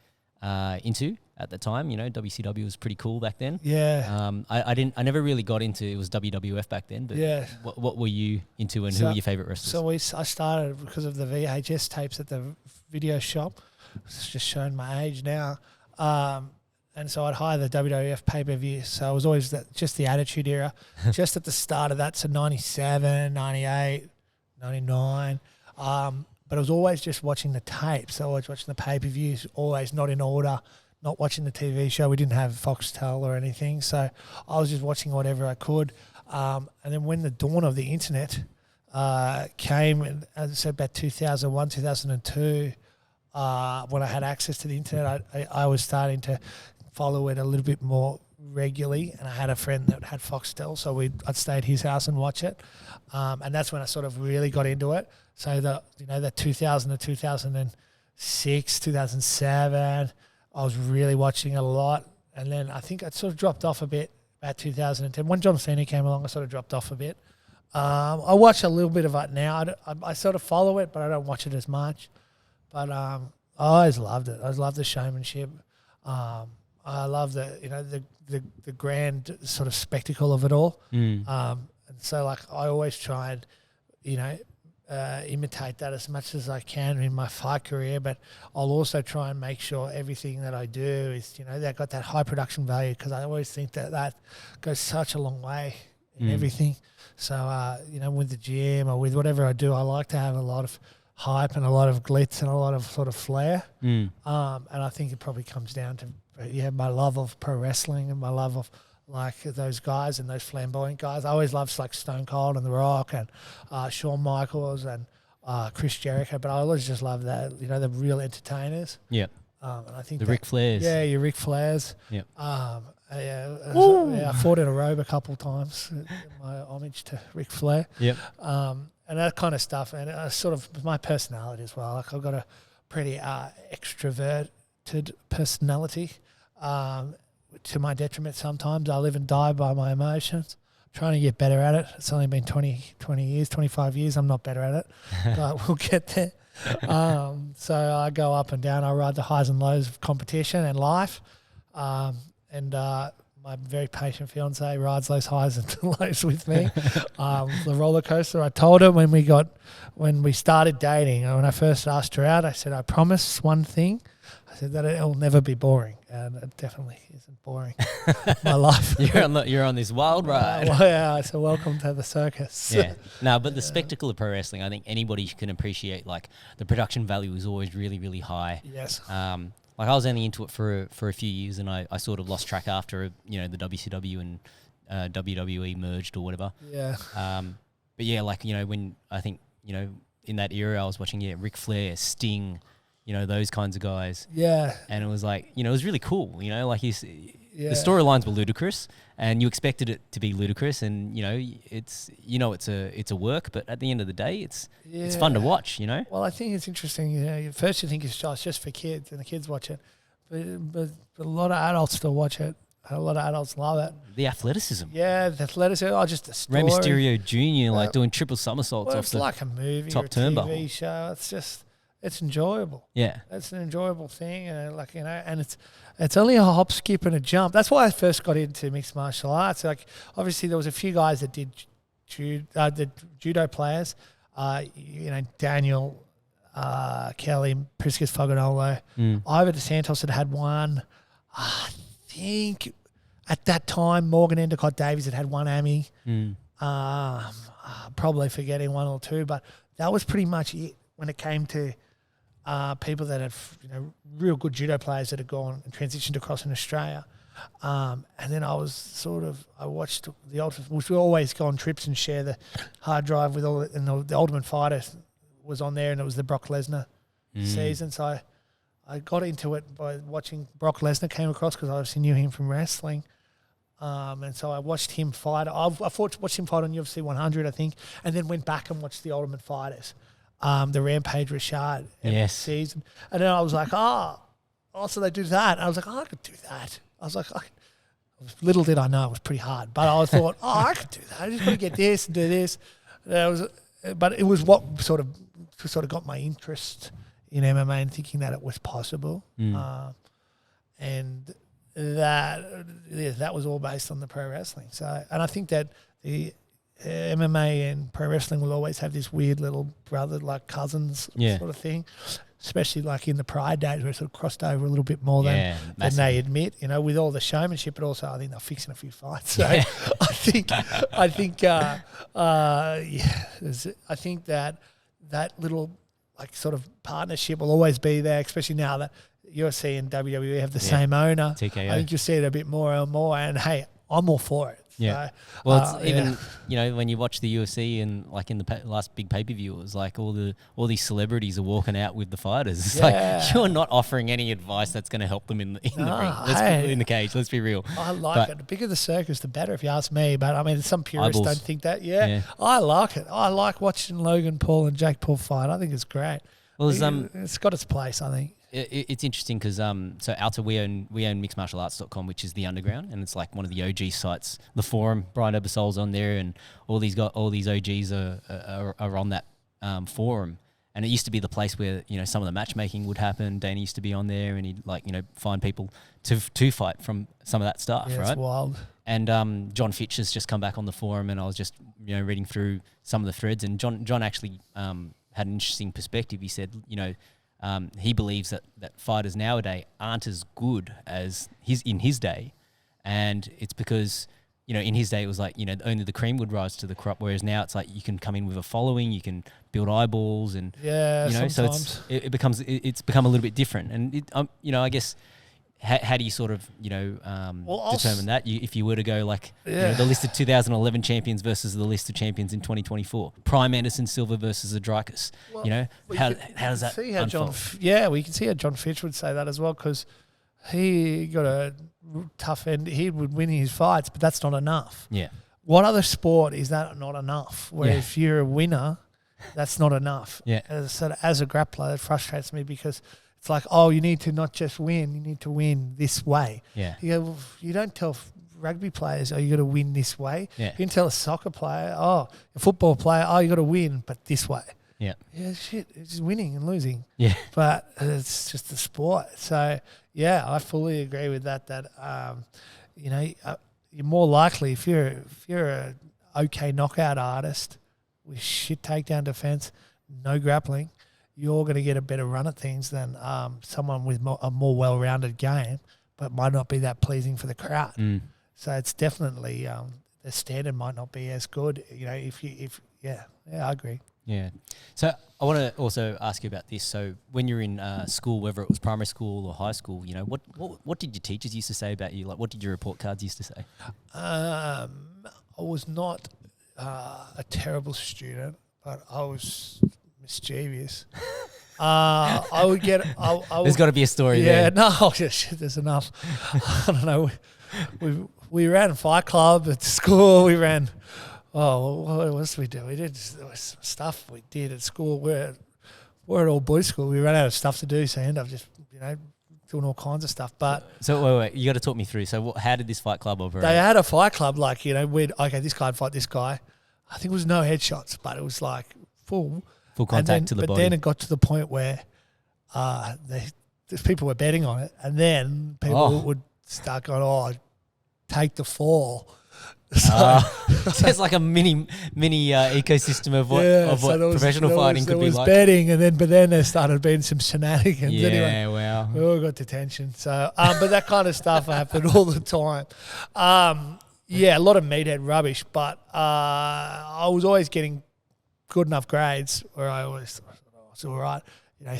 into at the time. WCW was pretty cool back then. Yeah. I never really got into it was WWF back then. But yeah. What were you into, and who were your favorite wrestlers? So I started because of the VHS tapes at the video shop. It's just showing my age now. And so I'd hire the WWF pay-per-view. So it was always just the Attitude Era. Just at the start of that, so 97, 98, 99. But I was always just watching the tapes. So always watching the pay-per-views, always not in order, not watching the TV show. We didn't have Foxtel or anything. So I was just watching whatever I could. And then when the dawn of the internet came, and as I said, about 2001, 2002, when I had access to the internet, I was starting to follow it a little bit more regularly, and I had a friend that had Foxtel, so I'd stay at his house and watch it, and that's when I sort of really got into it. So that 2000 to 2006, 2007, I was really watching a lot, and then I think I sort of dropped off a bit about 2010. When John Cena came along, I sort of dropped off a bit. I watch a little bit of it now. I sort of follow it, but I don't watch it as much. But I always loved it. I always loved the showmanship. I love the grand sort of spectacle of it all. And so I always try and imitate that as much as I can in my fight career. But I'll also try and make sure everything that I do is that got that high production value, because I always think that goes such a long way in everything. So with the gym or with whatever I do, I like to have a lot of hype and a lot of glitz and a lot of sort of flair. And I think it probably comes down to my love of pro wrestling and my love of those guys and those flamboyant guys. I always loved Stone Cold and The Rock and Shawn Michaels and Chris Jericho, but I always just love that, the real entertainers. Yeah. And I think the Ric Flairs. Yeah, your Ric Flairs. Yeah. I fought in a robe a couple of times. My homage to Ric Flair. Yep. And that kind of stuff, and sort of my personality as well. I've got a pretty extroverted personality, to my detriment sometimes. I live and die by my emotions. I'm trying to get better at it. It's only been 20 years, 25 years. I'm not better at it, but we'll get there. So I go up and down. I ride the highs and lows of competition and life, and my very patient fiance rides those highs and lows with me. The roller coaster. I told her when we started dating, when I first asked her out, I said, I promise one thing. I said that it'll never be boring, and it definitely isn't boring. My life. You're on this wild ride. Yeah. So welcome to the circus. Yeah. No, but the spectacle of pro wrestling, I think anybody can appreciate. The production value is always really, really high. Yes. I was only into it for a few years, and I sort of lost track after the WCW and WWE merged or whatever. Yeah. But yeah, when I think in that era I was watching Ric Flair, Sting, those kinds of guys. Yeah. And it was it was really cool. The storylines were ludicrous, and you expected it to be ludicrous, and it's a work, but at the end of the day, it's fun to watch. Well, I think it's interesting. First you think it's just for kids, and the kids watch it, but a lot of adults still watch it. A lot of adults love it. The athleticism. Yeah, the athleticism. Oh, just the story. Rey Mysterio Jr. like doing triple somersaults Well, off it's the like a movie top or a turnbuckle. TV show. It's just, it's enjoyable. Yeah. It's an enjoyable thing, and like, you know, and it's only a hop, skip, and a jump. That's why I first got into mixed martial arts. Like, obviously, there was a few guys that did the judo players. You know, Daniel, Kelly, Priscus Foganolo. Ivor DeSantos had one. I think at that time, Morgan Endicott Davies had one AMI. Probably forgetting one or two, but that was pretty much it when it came to people that have, you know, real good judo players that had gone and transitioned across in Australia. And then I watched the Ultimate, which we always go on trips and share the hard drive with all, and the Ultimate Fighter was on there, and it was the Brock Lesnar season. So I got into it by watching Brock Lesnar came across, because I obviously knew him from wrestling. And so I watched him fight. I watched him fight on UFC 100, I think, and then went back and watched the Ultimate Fighters, the Rampage Rashad season. And then I was like, so they do that. And I was like, I could do that. I was like, little did I know it was pretty hard, but I thought, I could do that. I just got to get this and do this. But it was what sort of got my interest in MMA and thinking that it was possible. And that was all based on the pro wrestling. So, and I think that the MMA and pro wrestling will always have this weird little brother, like cousins sort of thing, especially like in the Pride days where it sort of crossed over a little bit more than they admit, you know, with all the showmanship, but also I think they're fixing a few fights. So I think that little like sort of partnership will always be there, especially now that UFC and WWE have the same owner. TKO. I think you'll see it a bit more and more, and hey, I'm all for it. Yeah. So, well, it's even, you know, when you watch the UFC and like in the last big pay-per-view, it was like all these celebrities are walking out with the fighters. It's like you're not offering any advice that's going to help them in the ring. In the cage. Let's be real. I like it. The bigger the circus, the better, if you ask me. But I mean, some purists don't think that. Yeah, I like it. I like watching Logan Paul and Jake Paul fight. I think it's great. Well, it's got its place, I think. It's interesting because so Alta, we own mixedmartialarts.com, which is the underground, and it's like one of the OG sites. The forum, Brian Ebersol's on there, and all these OGs are on that forum. And it used to be the place where, you know, some of the matchmaking would happen. Dana used to be on there, and he'd, like, you know, find people to fight from some of that stuff, right? It's wild. And John Fitch has just come back on the forum, and I was just, you know, reading through some of the threads, and John actually had an interesting perspective. He said, you know, he believes that fighters nowadays aren't as good as in his day, and it's because, you know, in his day it was like, you know, only the cream would rise to the crop, whereas now it's like you can come in with a following, you can build eyeballs, and you know, sometimes. so it's become a little bit different, and you know, I guess. How do you sort of, you know, determine that? If you were to go like, you know, the listed 2011 champions versus the list of champions in 2024, Prime Anderson Silva versus Adrikis, you know, how does that unfold? We can see how John Fitch would say that as well, because he got a tough end. He would win his fights, but that's not enough. Yeah. What other sport is that not enough? Where if you're a winner, that's not enough. Yeah. As a grappler, it frustrates me because it's like, oh, you need to not just win, you need to win this way. Yeah. You don't tell rugby players, oh, you got to win this way. Yeah. You can tell a soccer player, a football player, oh, you got to win, but this way. Yeah. Yeah, shit, it's just winning and losing. Yeah. But it's just the sport. So, yeah, I fully agree with that, you know, you're more likely, if you're a okay knockout artist with shit takedown defense, no grappling, you're going to get a better run at things than someone with a more well-rounded game, but might not be that pleasing for the crowd. So it's definitely the standard might not be as good. You know, I agree. Yeah. So I want to also ask you about this. So when you're in school, whether it was primary school or high school, you know, what did your teachers used to say about you? Like, what did your report cards used to say? I was not a terrible student, but I was mischievous. I would get. There's got to be a story there. No, shit, there's enough. I don't know. We ran a fight club at school. We ran. Oh, what else did we do? We did stuff we did at school. We're at all boys school. We ran out of stuff to do, so I ended up just, you know, doing all kinds of stuff. But So wait, you got to talk me through. So how did this fight club operate? they had a fight club, like, this guy'd fight this guy. I think it was no headshots, but it was like full contact to the but body. then it got to the point where people were betting on it, and then people would start going, take the fall. So, it's like a mini ecosystem of what professional fighting could be like. There was betting, but then there started being some shenanigans. Yeah, anyway, wow. we all got detention. So, but that kind of stuff happened all the time. A lot of meathead rubbish, but I was always getting good enough grades where I always thought, it's all right.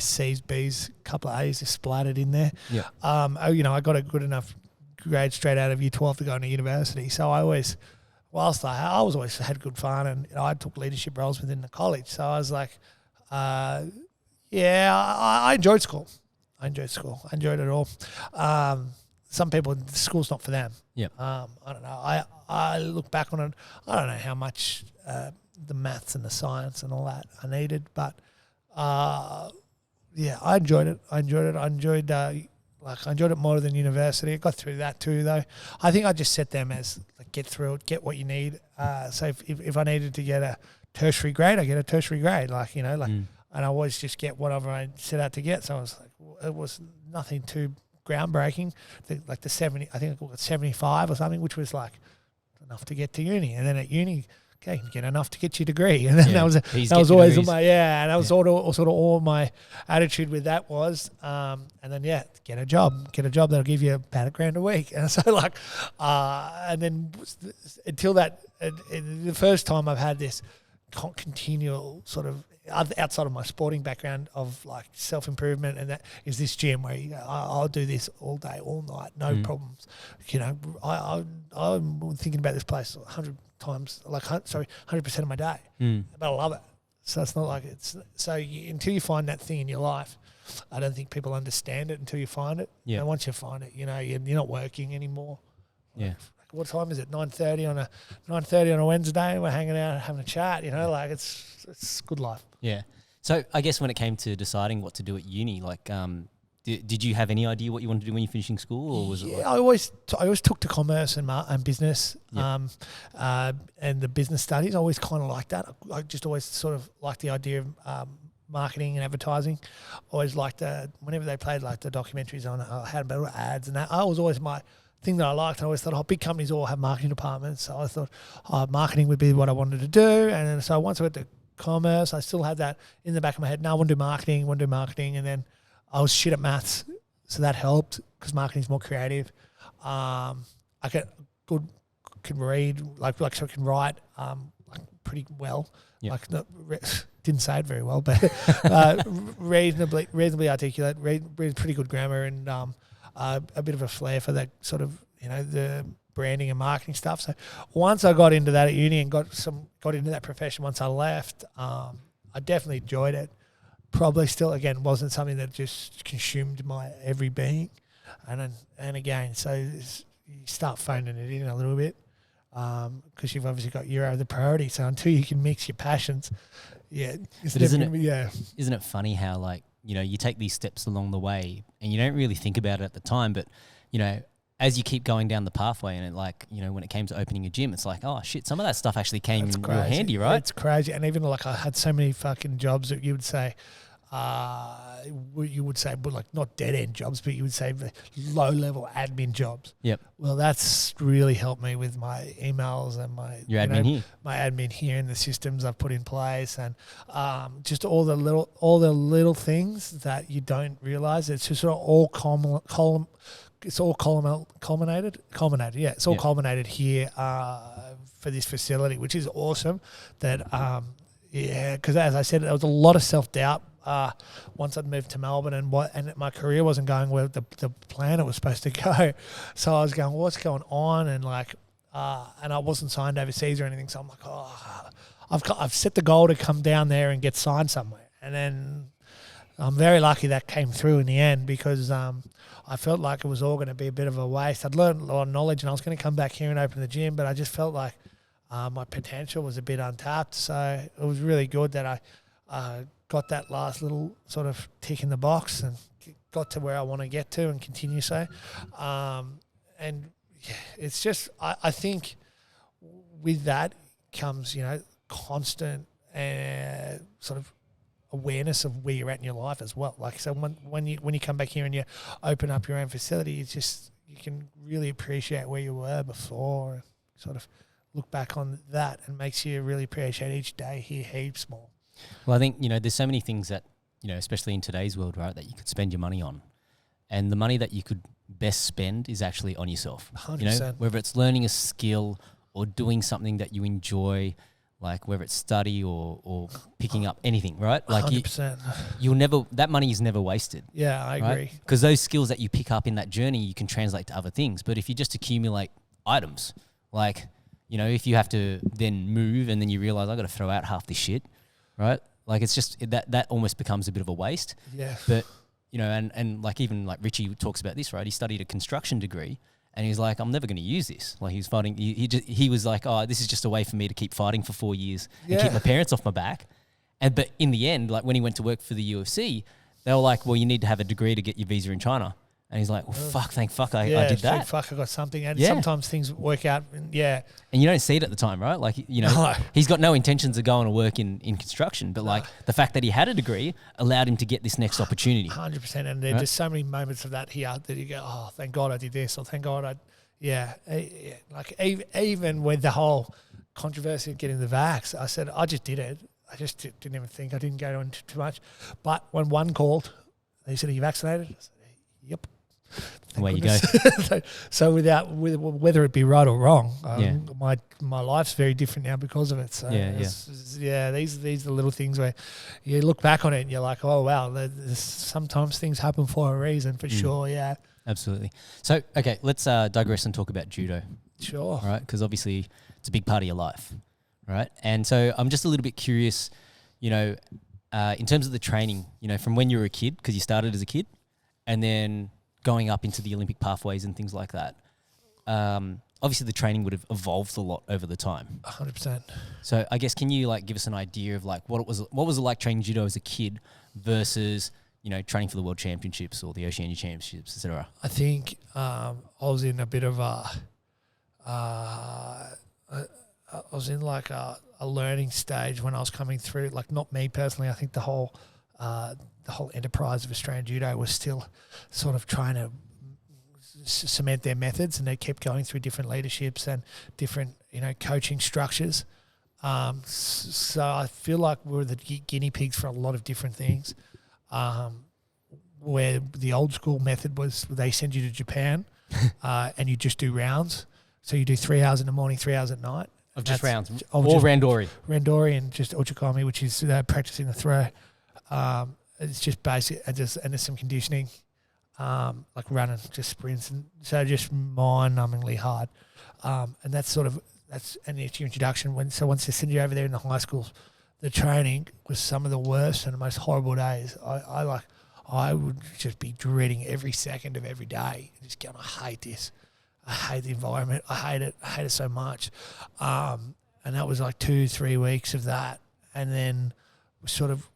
C's, B's, a couple of A's just splattered in there. Yeah. I got a good enough grade straight out of year 12 to go into university. So I always, I was always had good fun, and I took leadership roles within the college. So I was like, I enjoyed school. I enjoyed it all. Some people, school's not for them. Yeah. I don't know. I look back on it. I don't know how much the maths and the science and all that I needed, but I enjoyed it. I enjoyed it more than university. I got through that too, though. I think I just set them as get through it, get what you need. So if I needed to get a tertiary grade, I get a tertiary grade. And I always just get whatever I set out to get. So I was it was nothing too groundbreaking. The 70, I think I got 75 or something, which was enough to get to uni. And then at uni, okay, you get enough to get your degree. And then that was always sort of all my attitude with that was, and then get a job that'll give you about $1,000 a week. And so and then until that, the first time I've had this continual sort of outside of my sporting background of self-improvement, and that is this gym where I'll do this all day, all night, no problems. I'm thinking about this place 100 times, 100% of my day, but I love it. So it's not until you find that thing in your life, I don't think people understand it until you find it. Yeah. And once you find it, you're not working anymore. Yeah. What time is it? 9:30 on a Wednesday. We're hanging out, having a chat. It's good life. Yeah. So I guess when it came to deciding what to do at uni, did you have any idea what you wanted to do when you're finishing school, or was it? I always took to commerce and business, and the business studies. I always kind of liked that. I just always sort of liked the idea of marketing and advertising. Always liked whenever they played the documentaries on how to build ads and that. I was always my thing that I liked. I always thought, big companies all have marketing departments. So I thought marketing would be what I wanted to do. And then so once I went to commerce, I still had that in the back of my head. No, I want to do marketing. And then I was shit at maths, so that helped because marketing's more creative. I can read, so I can write pretty well. Yeah. Didn't say it very well, but reasonably articulate, pretty good grammar, and a bit of a flair for that sort of the branding and marketing stuff. So once I got into that at uni and got into that profession, once I left, I definitely enjoyed it. Probably still, again, wasn't something that just consumed my every being. And again, so you start phoning it in a little bit because you've obviously got your other priority. So until you can mix your passions, isn't it funny how you take these steps along the way and you don't really think about it at the time, but as you keep going down the pathway and when it came to opening a gym, it's oh shit, some of that stuff actually came in real handy, right? It's crazy. And even I had so many fucking jobs that you would say, but not dead end jobs, but you would say low level admin jobs. Yep. Well, that's really helped me with my emails and my admin here and the systems I've put in place, and just all the little things that you don't realize. It's just sort of all it's all culminated. Yeah, it's all culminated here for this facility, which is awesome. That because as I said, there was a lot of self-doubt once I'd moved to Melbourne, and my career wasn't going where the plan it was supposed to go. So I was going, what's going on? And and I wasn't signed overseas or anything. So I'm I've set the goal to come down there and get signed somewhere. And then I'm very lucky that came through in the end because I felt like it was all going to be a bit of a waste. I'd learned a lot of knowledge and I was going to come back here and open the gym, but I just felt like my potential was a bit untapped. So it was really good that got that last little sort of tick in the box and got to where I want to get to and continue so. And yeah, it's just, I think with that comes, constant sort of awareness of where you're at in your life as well. Like, so when you come back here and you open up your own facility, it's just, you can really appreciate where you were before and sort of look back on that, and makes you really appreciate each day here heaps more. Well, I think, there's so many things that, especially in today's world, right, that you could spend your money on. And the money that you could best spend is actually on yourself. 100%. Whether it's learning a skill or doing something that you enjoy, like whether it's study or picking up anything, right? Like 100%. You'll never, that money is never wasted. Yeah, I agree. Because those skills that you pick up in that journey, you can translate to other things. But if you just accumulate items, like, if you have to then move and then you realize I got to throw out half this shit, right? Like, it's just that almost becomes a bit of a waste. Yeah. But, and like even like Richie talks about this, right? He studied a construction degree and he's like, I'm never going to use this. Like, he's fighting. He was like, oh, this is just a way for me to keep fighting for 4 years and keep my parents off my back. But in the end, like when he went to work for the UFC, they were like, well, you need to have a degree to get your visa in China. And he's like, well, thank fuck, I did that. Fuck, I got something. And sometimes things work out. And you don't see it at the time, right? Like, he's got no intentions of going to work in construction, but like the fact that he had a degree allowed him to get this next opportunity. 100%. And there's just so many moments of that here that you go, oh, thank God I did this, or thank God like even with the whole controversy of getting the vax, I said, I just did it. I just didn't even think. I didn't go into too much. But when one called, they said, are you vaccinated? I said, yep. Away you go. So whether it be right or wrong, my life's very different now because of it. So these are the little things where you look back on it and you're like, oh wow, sometimes things happen for a reason, for sure. Yeah, absolutely. So okay, let's digress and talk about judo. Sure. All right, because obviously it's a big part of your life, right? And so I'm just a little bit curious, in terms of the training, from when you were a kid, because you started as a kid, and then going up into the Olympic pathways and things like that. Obviously, the training would have evolved a lot over the time. 100%. So, I guess, can you like give us an idea of like what was it like training judo as a kid versus training for the World Championships or the Oceania Championships, etc.? I think I was in a bit of I was in like a learning stage when I was coming through. Like, not me personally. I think the whole enterprise of Australian Judo was still sort of trying to cement their methods, and they kept going through different leaderships and different, coaching structures. So I feel like we were the guinea pigs for a lot of different things. Where the old school method was they send you to Japan and you just do rounds. So you do 3 hours in the morning, 3 hours at night. Of just rounds? Or randori? Randori and just uchikomi, which is practicing the throw. It's just basic, and there's some conditioning, like running, just sprints, and so just mind-numbingly hard. And it's your introduction. Once they send you over there in the high schools, the training was some of the worst and the most horrible days. I would just be dreading every second of every day, and just going, I hate this. I hate the environment. I hate it. I hate it so much. And that was like 2-3 weeks of that, and then we sort of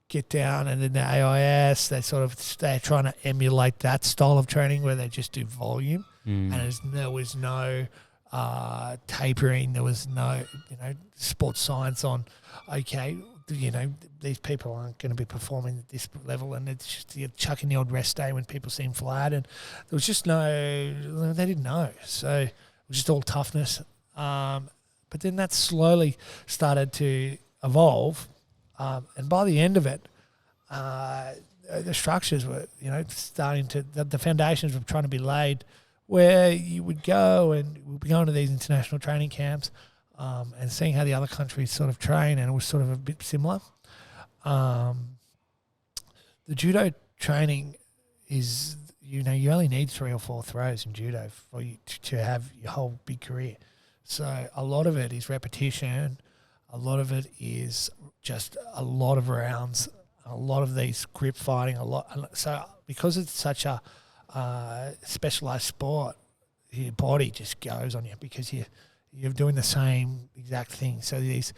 get down, and then the AIS, they're trying to emulate that style of training where they just do volume, and there was no tapering, there was no sports science on, okay, these people aren't going to be performing at this level, and it's just you're chucking the old rest day when people seem flat, and there was just they didn't know, so it was just all toughness. But then that slowly started to evolve. And by the end of it, the structures were, starting to, the foundations were trying to be laid, where you would go and we'd be going to these international training camps and seeing how the other countries sort of train, and it was sort of a bit similar. The judo training is, you only need 3 or 4 throws in judo for you to have your whole big career. So a lot of it is repetition. A lot of it is just a lot of rounds, a lot of these grip fighting, a lot. So because it's such a specialised sport, your body just goes on you because you're doing the same exact thing. So these,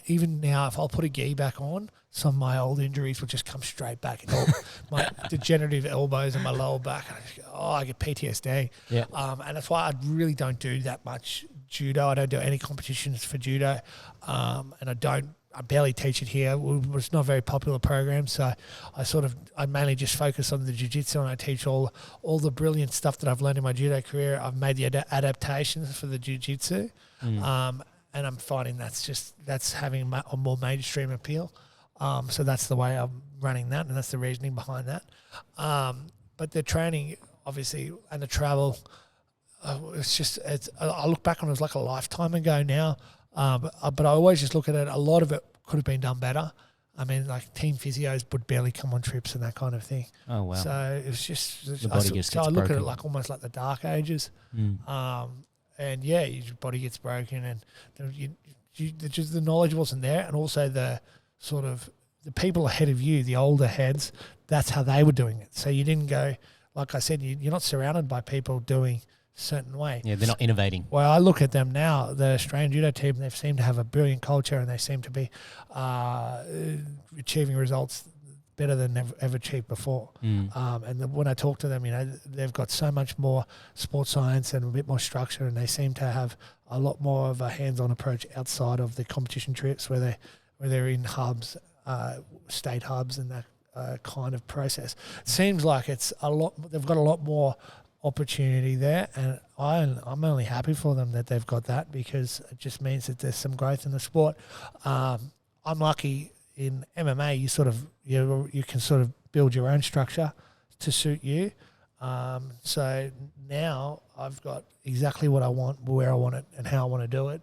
even now, if I'll put a gi back on, some of my old injuries will just come straight back. It's all my degenerative elbows and my lower back. And I just go, I get PTSD. Yeah. And that's why I really don't do that much judo. I don't do any competitions for judo, and I barely teach it here. It's not a very popular program, so I mainly just focus on the jiu-jitsu, and I teach all the brilliant stuff that I've learned in my judo career. I've made the adaptations for the jiu-jitsu, and I'm finding that's having a more mainstream appeal. So that's the way I'm running that, and that's the reasoning behind that. But the training, obviously, and the travel, I look back on it as like a lifetime ago now. But I always just look at it. A lot of it could have been done better. I mean, like team physios would barely come on trips and that kind of thing. Oh wow! So it's just the body just so gets I look broken. at it like almost like the dark ages. And yeah, your body gets broken, and just the knowledge wasn't there, and also the sort of the people ahead of you, the older heads, that's how they were doing it. So you didn't go, like I said, you're not surrounded by people doing certain way. Yeah, they're not innovating. Well, I look at them now, the Australian judo team, they seem to have a brilliant culture, and they seem to be achieving results better than they've ever achieved before. When I talk to them, they've got so much more sports science and a bit more structure, and they seem to have a lot more of a hands-on approach outside of the competition trips where they're in hubs, state hubs, and that kind of process. It seems like it's a lot. They've got a lot more opportunity there, and I'm only happy for them that they've got that, because it just means that there's some growth in the sport. I'm lucky in MMA, you can sort of build your own structure to suit you. So now I've got exactly what I want, where I want it, and how I want to do it.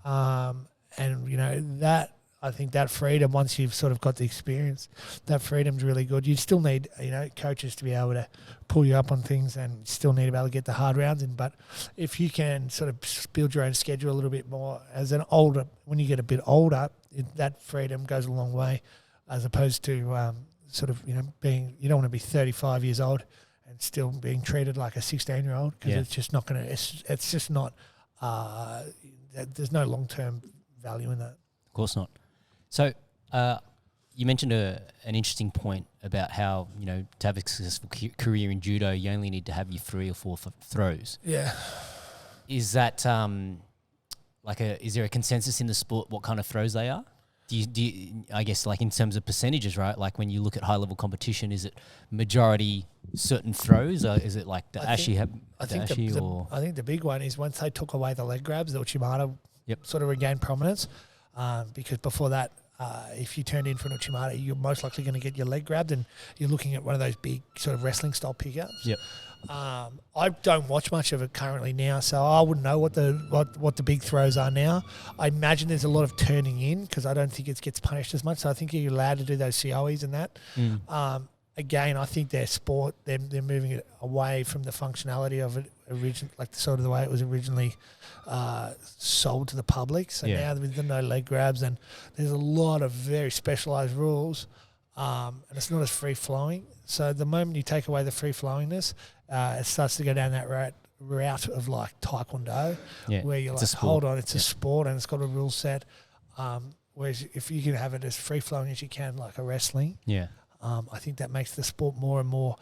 And that, I think that freedom, once you've sort of got the experience, that freedom's really good. You still need, coaches to be able to pull you up on things, and still need to be able to get the hard rounds in. But if you can sort of build your own schedule a little bit more when you get a bit older, that freedom goes a long way, as opposed to being, you don't want to be 35 years old and still being treated like a 16-year-old, because it's just not going to, it's just not, there's no long-term value in that. Of course not. So you mentioned an interesting point about how, to have a successful career in judo, you only need to have your 3 or 4 throws. Yeah. Is that is there a consensus in the sport what kind of throws they are? Do you, I guess, like in terms of percentages, right? Like when you look at high-level competition, is it majority certain throws, or is it like the ashi? I think the big one is once they took away the leg grabs, the Uchimata sort of regained prominence, because before that, if you turned in for an Uchimata, you're most likely going to get your leg grabbed, and you're looking at one of those big sort of wrestling style pickups. Yep. I don't watch much of it currently now, so I wouldn't know what the big throws are now. I imagine there's a lot of turning in, because I don't think it gets punished as much. So I think you're allowed to do those COEs and that. Again, I think their sport, they're moving it away from the functionality of it like sort of the way it was originally sold to the public. So now with the no leg grabs, and there's a lot of very specialised rules, and it's not as free flowing. So the moment you take away the free flowingness, it starts to go down that route of like Taekwondo, where you're like, hold on, it's a sport and it's got a rule set. Whereas if you can have it as free flowing as you can, like a wrestling, I think that makes the sport more and more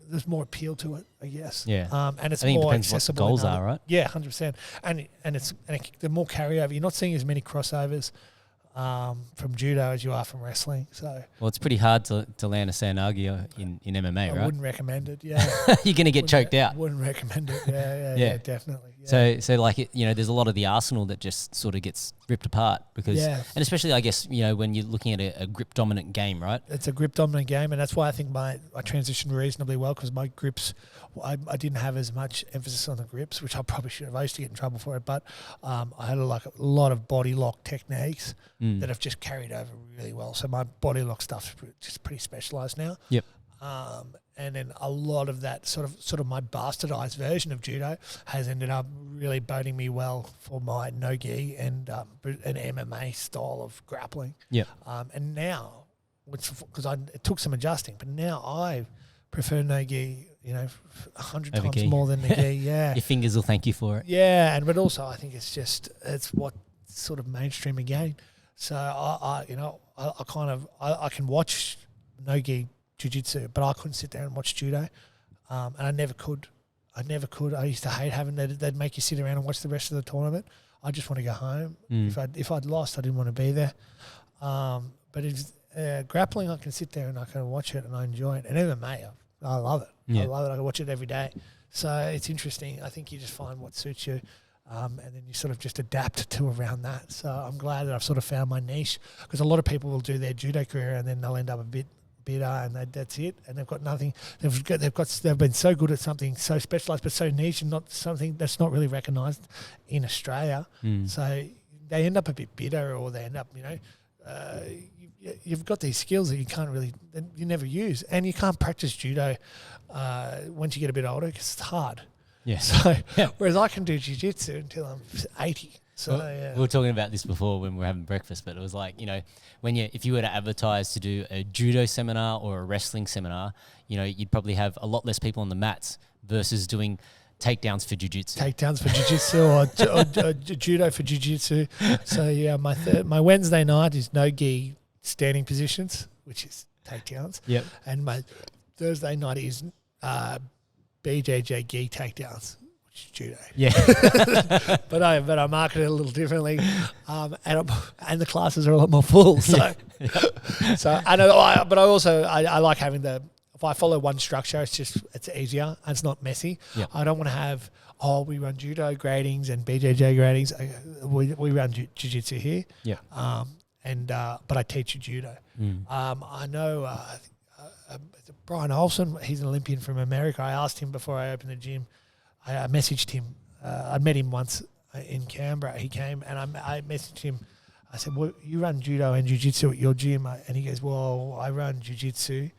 there's more appeal to it, I guess. Yeah. And it's I think more it depends accessible. What the goals are, right? Yeah, 100%. And the more carryover. You're not seeing as many crossovers from judo as you are from wrestling. So it's pretty hard to land a Sanagi in MMA, right? I wouldn't recommend it. Yeah, you're going to get choked out. Wouldn't recommend it. Yeah, definitely. Yeah. So like there's a lot of the arsenal that just sort of gets ripped apart because, and especially I guess when you're looking at a grip dominant game, right? It's a grip dominant game, and that's why I think I transitioned reasonably well, because my grips, I didn't have as much emphasis on the grips, which I probably should have. I used to get in trouble for it, but I had a lot of body lock techniques that have just carried over really well. So my body lock stuff's just pretty specialised now. Yep. And then a lot of that sort of my bastardized version of judo has ended up really boding me well for my no-gi and an MMA style of grappling. Yeah. And now, because it took some adjusting, but now I prefer no gi, 100 Over times gi. more than the gi. Yeah. Your fingers will thank you for it. Yeah, but also I think it's what sort of mainstream again. So I can watch no-gi jiu-jitsu, but I couldn't sit there and watch judo, and I never could. I used to hate having they'd make you sit around and watch the rest of the tournament. I just want to go home. If I'd lost, I didn't want to be there. But it's grappling, I can sit there and I can watch it and I enjoy it. And MMA, I love it. Yeah. I love it. I can watch it every day. So it's interesting. I think you just find what suits you. And then you sort of just adapt to around that. So I'm glad that I've sort of found my niche, because a lot of people will do their judo career and then they'll end up a bit bitter and that's it. And they've got nothing. They've been so good at something so specialised but so niche and not something that's not really recognised in Australia. So they end up a bit bitter, or they end up, you've got these skills that you never use, and you can't practice judo once you get a bit older because it's hard. Yeah. So, whereas I can do jiu-jitsu until I'm 80. So, we were talking about this before when we were having breakfast, but it was like, if you were to advertise to do a judo seminar or a wrestling seminar, you'd probably have a lot less people on the mats versus doing takedowns for jiu-jitsu. Takedowns for jiu-jitsu or judo for jiu-jitsu. So, yeah, my Wednesday night is no-gi standing positions, which is takedowns. Yep. And my Thursday night is BJJ gi takedowns, which is judo. Yeah. but I market it a little differently, and the classes are a lot more full. So, so I know. But I like having if I follow one structure, it's easier and it's not messy. Yep. I don't want to have we run judo gradings and BJJ gradings. We run jiu-jitsu here. Yeah. But I teach you judo. I know. Brian Olsen, he's an Olympian from America. I asked him before I opened the gym. I messaged him. I'd met him once in Canberra. He came and I messaged him. I said, well, you run judo and jiu-jitsu at your gym? And he goes, well, I run jiu-jitsu.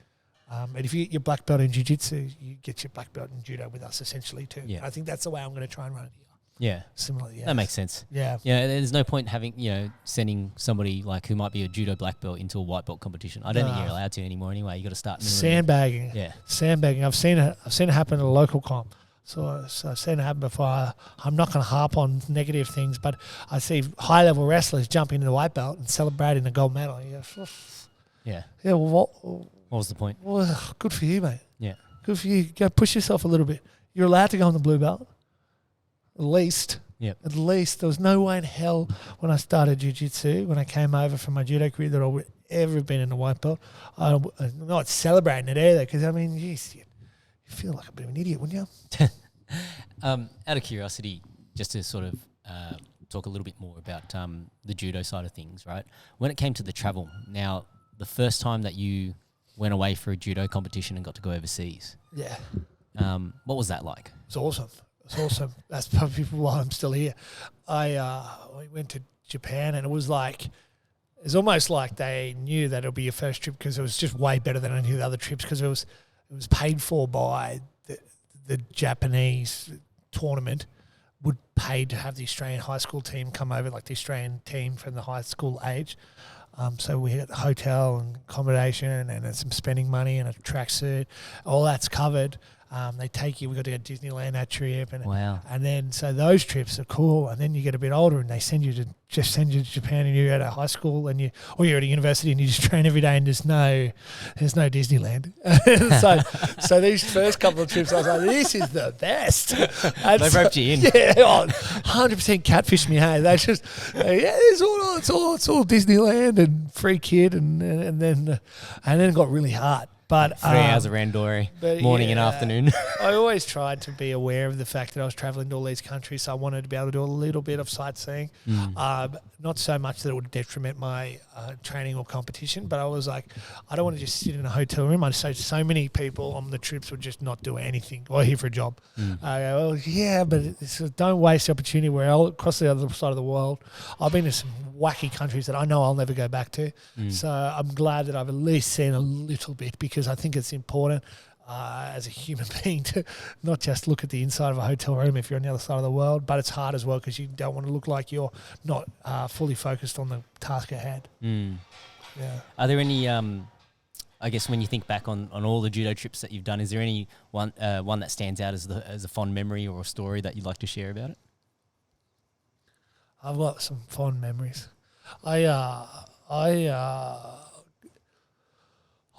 And if you get your black belt in jiu-jitsu, you get your black belt in judo with us essentially too. Yeah. I think that's the way I'm going to try and run it here. Yeah. Similarly, yeah. That makes sense. Yeah. Yeah, there's no point having, sending somebody like who might be a judo black belt into a white belt competition. I don't think you're allowed to anymore anyway. You got to start sandbagging. Yeah. Sandbagging. I've seen it happen at a local comp. So I've seen it happen before. I'm not going to harp on negative things, but I see high-level wrestlers jump into the white belt and celebrating the gold medal. You go, yeah. Yeah, well, what was the point? Well, good for you, mate. Yeah. Good for you. Go push yourself a little bit. You're allowed to go on the blue belt. At least. Yep. At least. There was no way in hell when I started jiu-jitsu, when I came over from my judo career, that I would ever have been in the white belt. I'm not celebrating it either, because, geez, you feel like a bit of an idiot, wouldn't you? Out of curiosity, just to sort of talk a little bit more about the judo side of things, right? When it came to the travel, now, the first time that you went away for a judo competition and got to go overseas. Yeah. What was that like? It's awesome. It's awesome. That's probably why I'm still here. We went to Japan, and it was almost like they knew that it'll be your first trip, because it was just way better than any of the other trips, because it was paid for by the Japanese tournament. Would pay to have the Australian high school team come over, like the Australian team from the high school age. So we had the hotel and accommodation and some spending money and a tracksuit. All that's covered. They take you. We got to go to Disneyland that trip, and wow. And then so those trips are cool. And then you get a bit older, and they send you to Japan, and you're at a high school, or you're at a university, and you just train every day, and there's no Disneyland. so these first couple of trips, I was like, this is the best. And they roped you in. Yeah, 100% catfish me. Hey, they just it's all Disneyland and free kid, and then it got really hard. But 3 hours of randori, morning and afternoon. I always tried to be aware of the fact that I was travelling to all these countries, so I wanted to be able to do a little bit of sightseeing. Not so much that it would detriment my training or competition, but I was like, I don't want to just sit in a hotel room. I say so many people on the trips would just not do anything or here for a job. I go, well, yeah, but don't waste the opportunity. We're all across the other side of the world. I've been to some wacky countries that I know I'll never go back to. So I'm glad that I've at least seen a little bit, because I think it's important as a human being to not just look at the inside of a hotel room if you're on the other side of the world, but it's hard as well, because you don't want to look like you're not fully focused on the task at hand. Yeah. Are there any I guess when you think back on all the judo trips that you've done, is there any one that stands out as a fond memory or a story that you'd like to share about it? I've got some fond memories. I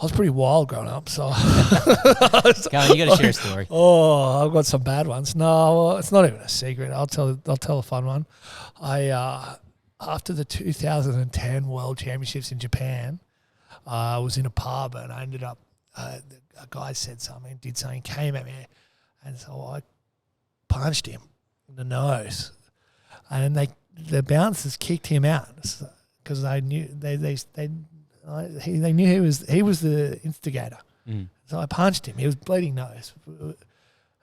was pretty wild growing up, so Come on, you got to share a story. Oh, I've got some bad ones. No, it's not even a secret. I'll tell a fun one. After the 2010 World Championships in Japan, I was in a pub and I ended up a guy said something, did something, came at me, and so I punched him in the nose, and the bouncers kicked him out because they knew they knew he was the instigator. So I punched him. He was bleeding nose.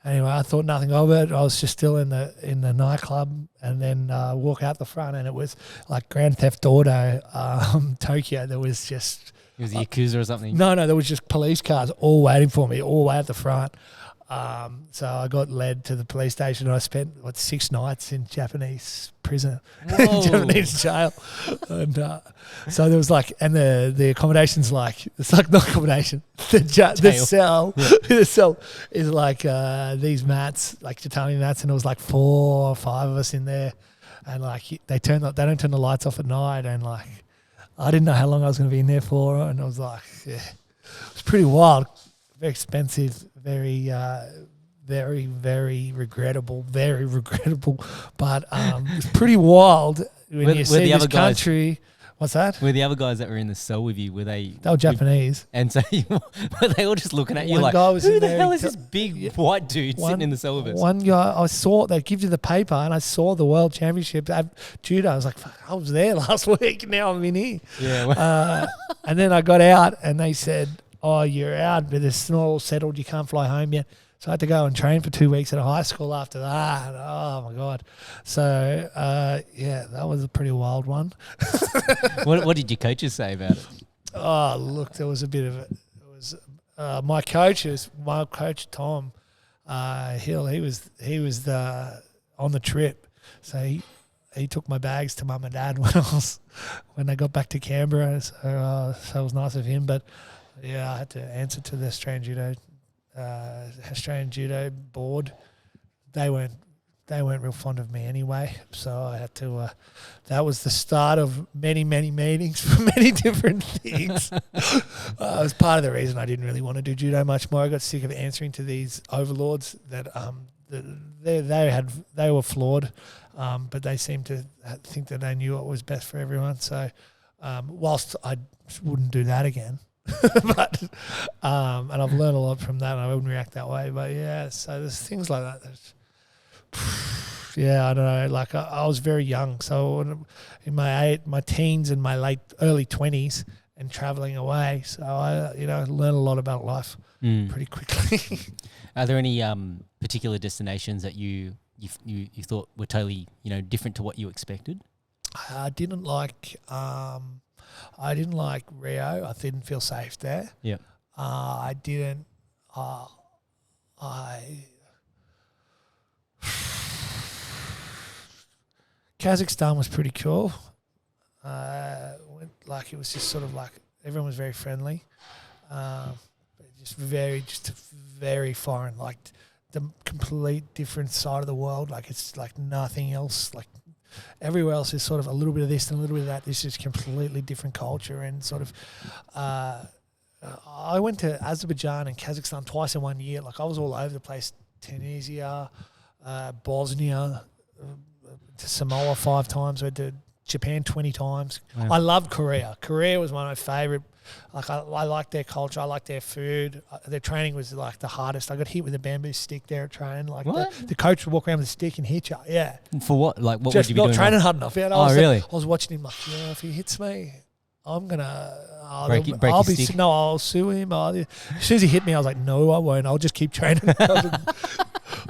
Anyway, I thought nothing of it. I was just still in the nightclub, and then walk out the front, and it was like Grand Theft Auto Tokyo. There was just It was the Yakuza or something. no, there was just police cars all waiting for me, all the way at the front. So I got led to the police station, and I spent 6 nights in Japanese prison, Japanese jail, and so there was and the accommodations it's not accommodation. The cell, the cell is these mats, tatami mats, and it was 4 or 5 of us in there, and they don't turn the lights off at night, and I didn't know how long I was going to be in there for, and I was it was pretty wild, very expensive. Very, very, very regrettable. But it's pretty wild when you see this country. What's that? Were the other guys that were in the cell with you, they were Japanese. And so were they all just looking at you one guy was who in the there, hell is this big white dude sitting in the cell with us? One guy, I saw, they give you the paper, and I saw the World Championships at Judo. I was like, fuck, I was there last week, now I'm in here. Yeah. And then I got out, and they said, oh, you're out, but it's not all settled. You can't fly home yet. So I had to go and train for 2 weeks at a high school after that. Oh, my God. So, that was a pretty wild one. What did your coaches say about it? Oh, look, there was a bit of it. It was my coach, Tom Hill. He was on the trip. So he took my bags to Mum and Dad when they got back to Canberra. So it was nice of him. But yeah, I had to answer to the Australian Judo board. They weren't real fond of me anyway, so I had to. That was the start of many meetings for many different things. It was part of the reason I didn't really want to do judo much more. I got sick of answering to these overlords that they were flawed, but they seemed to think that they knew what was best for everyone. So whilst I wouldn't do that again. But and I've learned a lot from that, and I wouldn't react that way. But yeah, so there's things like that. I don't know. I was very young, so in my teens and my early 20s, and traveling away, so I learned a lot about life pretty quickly. Are there any particular destinations that you thought were totally different to what you expected? I didn't like Rio. I didn't feel safe there. Yeah. I didn't. Kazakhstan was pretty cool. It was just sort of everyone was very friendly. Just very foreign. The complete different side of the world. It's nothing else. Everywhere else is sort of a little bit of this and a little bit of that. This is completely different culture, and sort of. I went to Azerbaijan and Kazakhstan twice in 1 year. I was all over the place. Tunisia, Bosnia, to Samoa 5 times. I went to Japan 20 times. Wow. I loved Korea. Korea was one of my favourite. I liked their culture. I liked their food. Their training was the hardest. I got hit with a bamboo stick there at training. The coach would walk around with a stick and hit you. Yeah. For what? What just would you be doing? Not training hard enough. Yeah. Really? I was watching him if he hits me, I'm gonna break your stick. No, I'll sue him. As soon as he hit me, I was like, no, I won't. I'll just keep training. I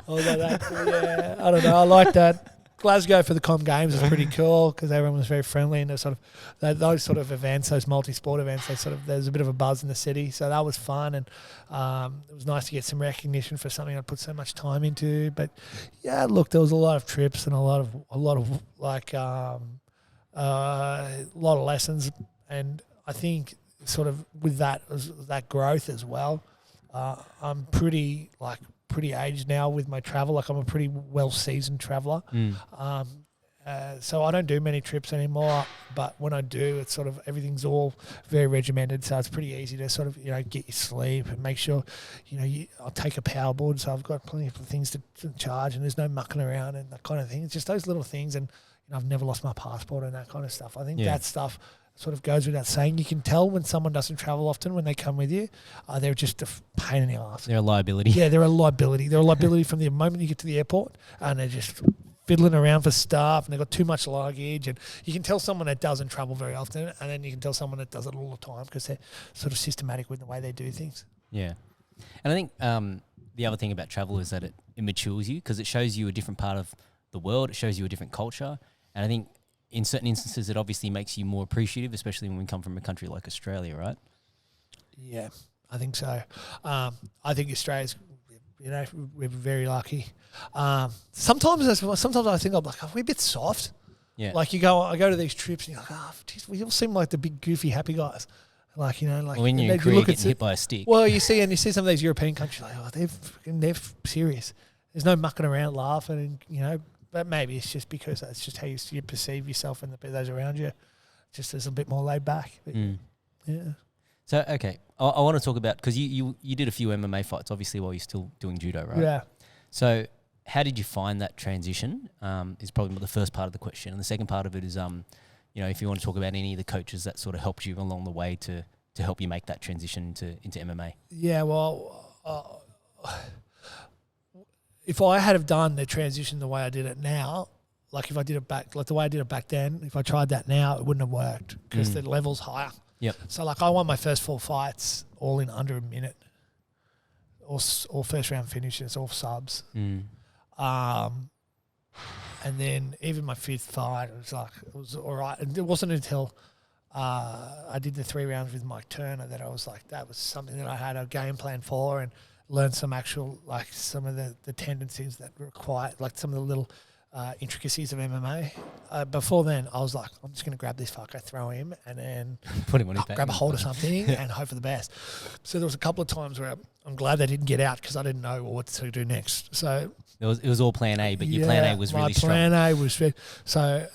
was like that. Yeah. I don't know. I like that. Glasgow for the Com Games was pretty cool because everyone was very friendly, and those sort of events, those multi-sport events, there's a bit of a buzz in the city, so that was fun, and it was nice to get some recognition for something I put so much time into. But yeah, look, there was a lot of trips and a lot of lessons, and I think sort of with that growth as well. I'm pretty aged now with my travel. Like I'm a pretty well seasoned traveller. So I don't do many trips anymore, but when I do, it's sort of everything's all very regimented. So it's pretty easy to sort of, get your sleep and make sure, I'll take a power board. So I've got plenty of things to charge and there's no mucking around and that kind of thing. It's just those little things. And, I've never lost my passport and that kind of stuff. I think that stuff sort of goes without saying. You can tell when someone doesn't travel often when they come with you. They're just a pain in the ass. They're a liability. Yeah, they're a liability. They're a liability from the moment you get to the airport and they're just fiddling around for stuff and they've got too much luggage. And you can tell someone that doesn't travel very often and then you can tell someone that does it all the time because they're sort of systematic with the way they do things. Yeah. And I think the other thing about travel is that it matures you because it shows you a different part of the world. It shows you a different culture. And I think in certain instances, it obviously makes you more appreciative, especially when we come from a country like Australia, right? Yeah, I think so. I think Australia's, we're very lucky. Sometimes I think I'm like, are we a bit soft? Yeah. Like I go to these trips and you're like, geez, we all seem like the big goofy happy guys. Like, when you're in Korea getting hit by a stick. Well, you see some of these European countries like, they're serious. There's no mucking around, laughing, and but maybe it's just because that's just how you perceive yourself and those around you. Just as a bit more laid back. But yeah. So, okay. I want to talk about, because you did a few MMA fights, obviously, while you're still doing judo, right? Yeah. So, how did you find that transition is probably the first part of the question. And the second part of it is, if you want to talk about any of the coaches that sort of helped you along the way to help you make that transition into MMA. Yeah, well... if I had have done the transition the way I did it now, like if I did it back, like the way I did it back then, if I tried that now, it wouldn't have worked because the level's higher. Yep. So like I won my first 4 fights all in under a minute, all first round finishes, all subs. And then even my 5th fight, it was all right. And it wasn't until I did the 3 rounds with Mike Turner that I was like, that was something that I had a game plan for and learn some actual, like some of the tendencies that require, like some of the little intricacies of MMA. Before then, I was like, I'm just going to grab this fucker, throw him, and then put him on his back, grab a hold of something and hope for the best. So there was a couple of times where I'm glad they didn't get out because I didn't know what to do next. So it was all plan A, but your plan A was really strong. My plan A was so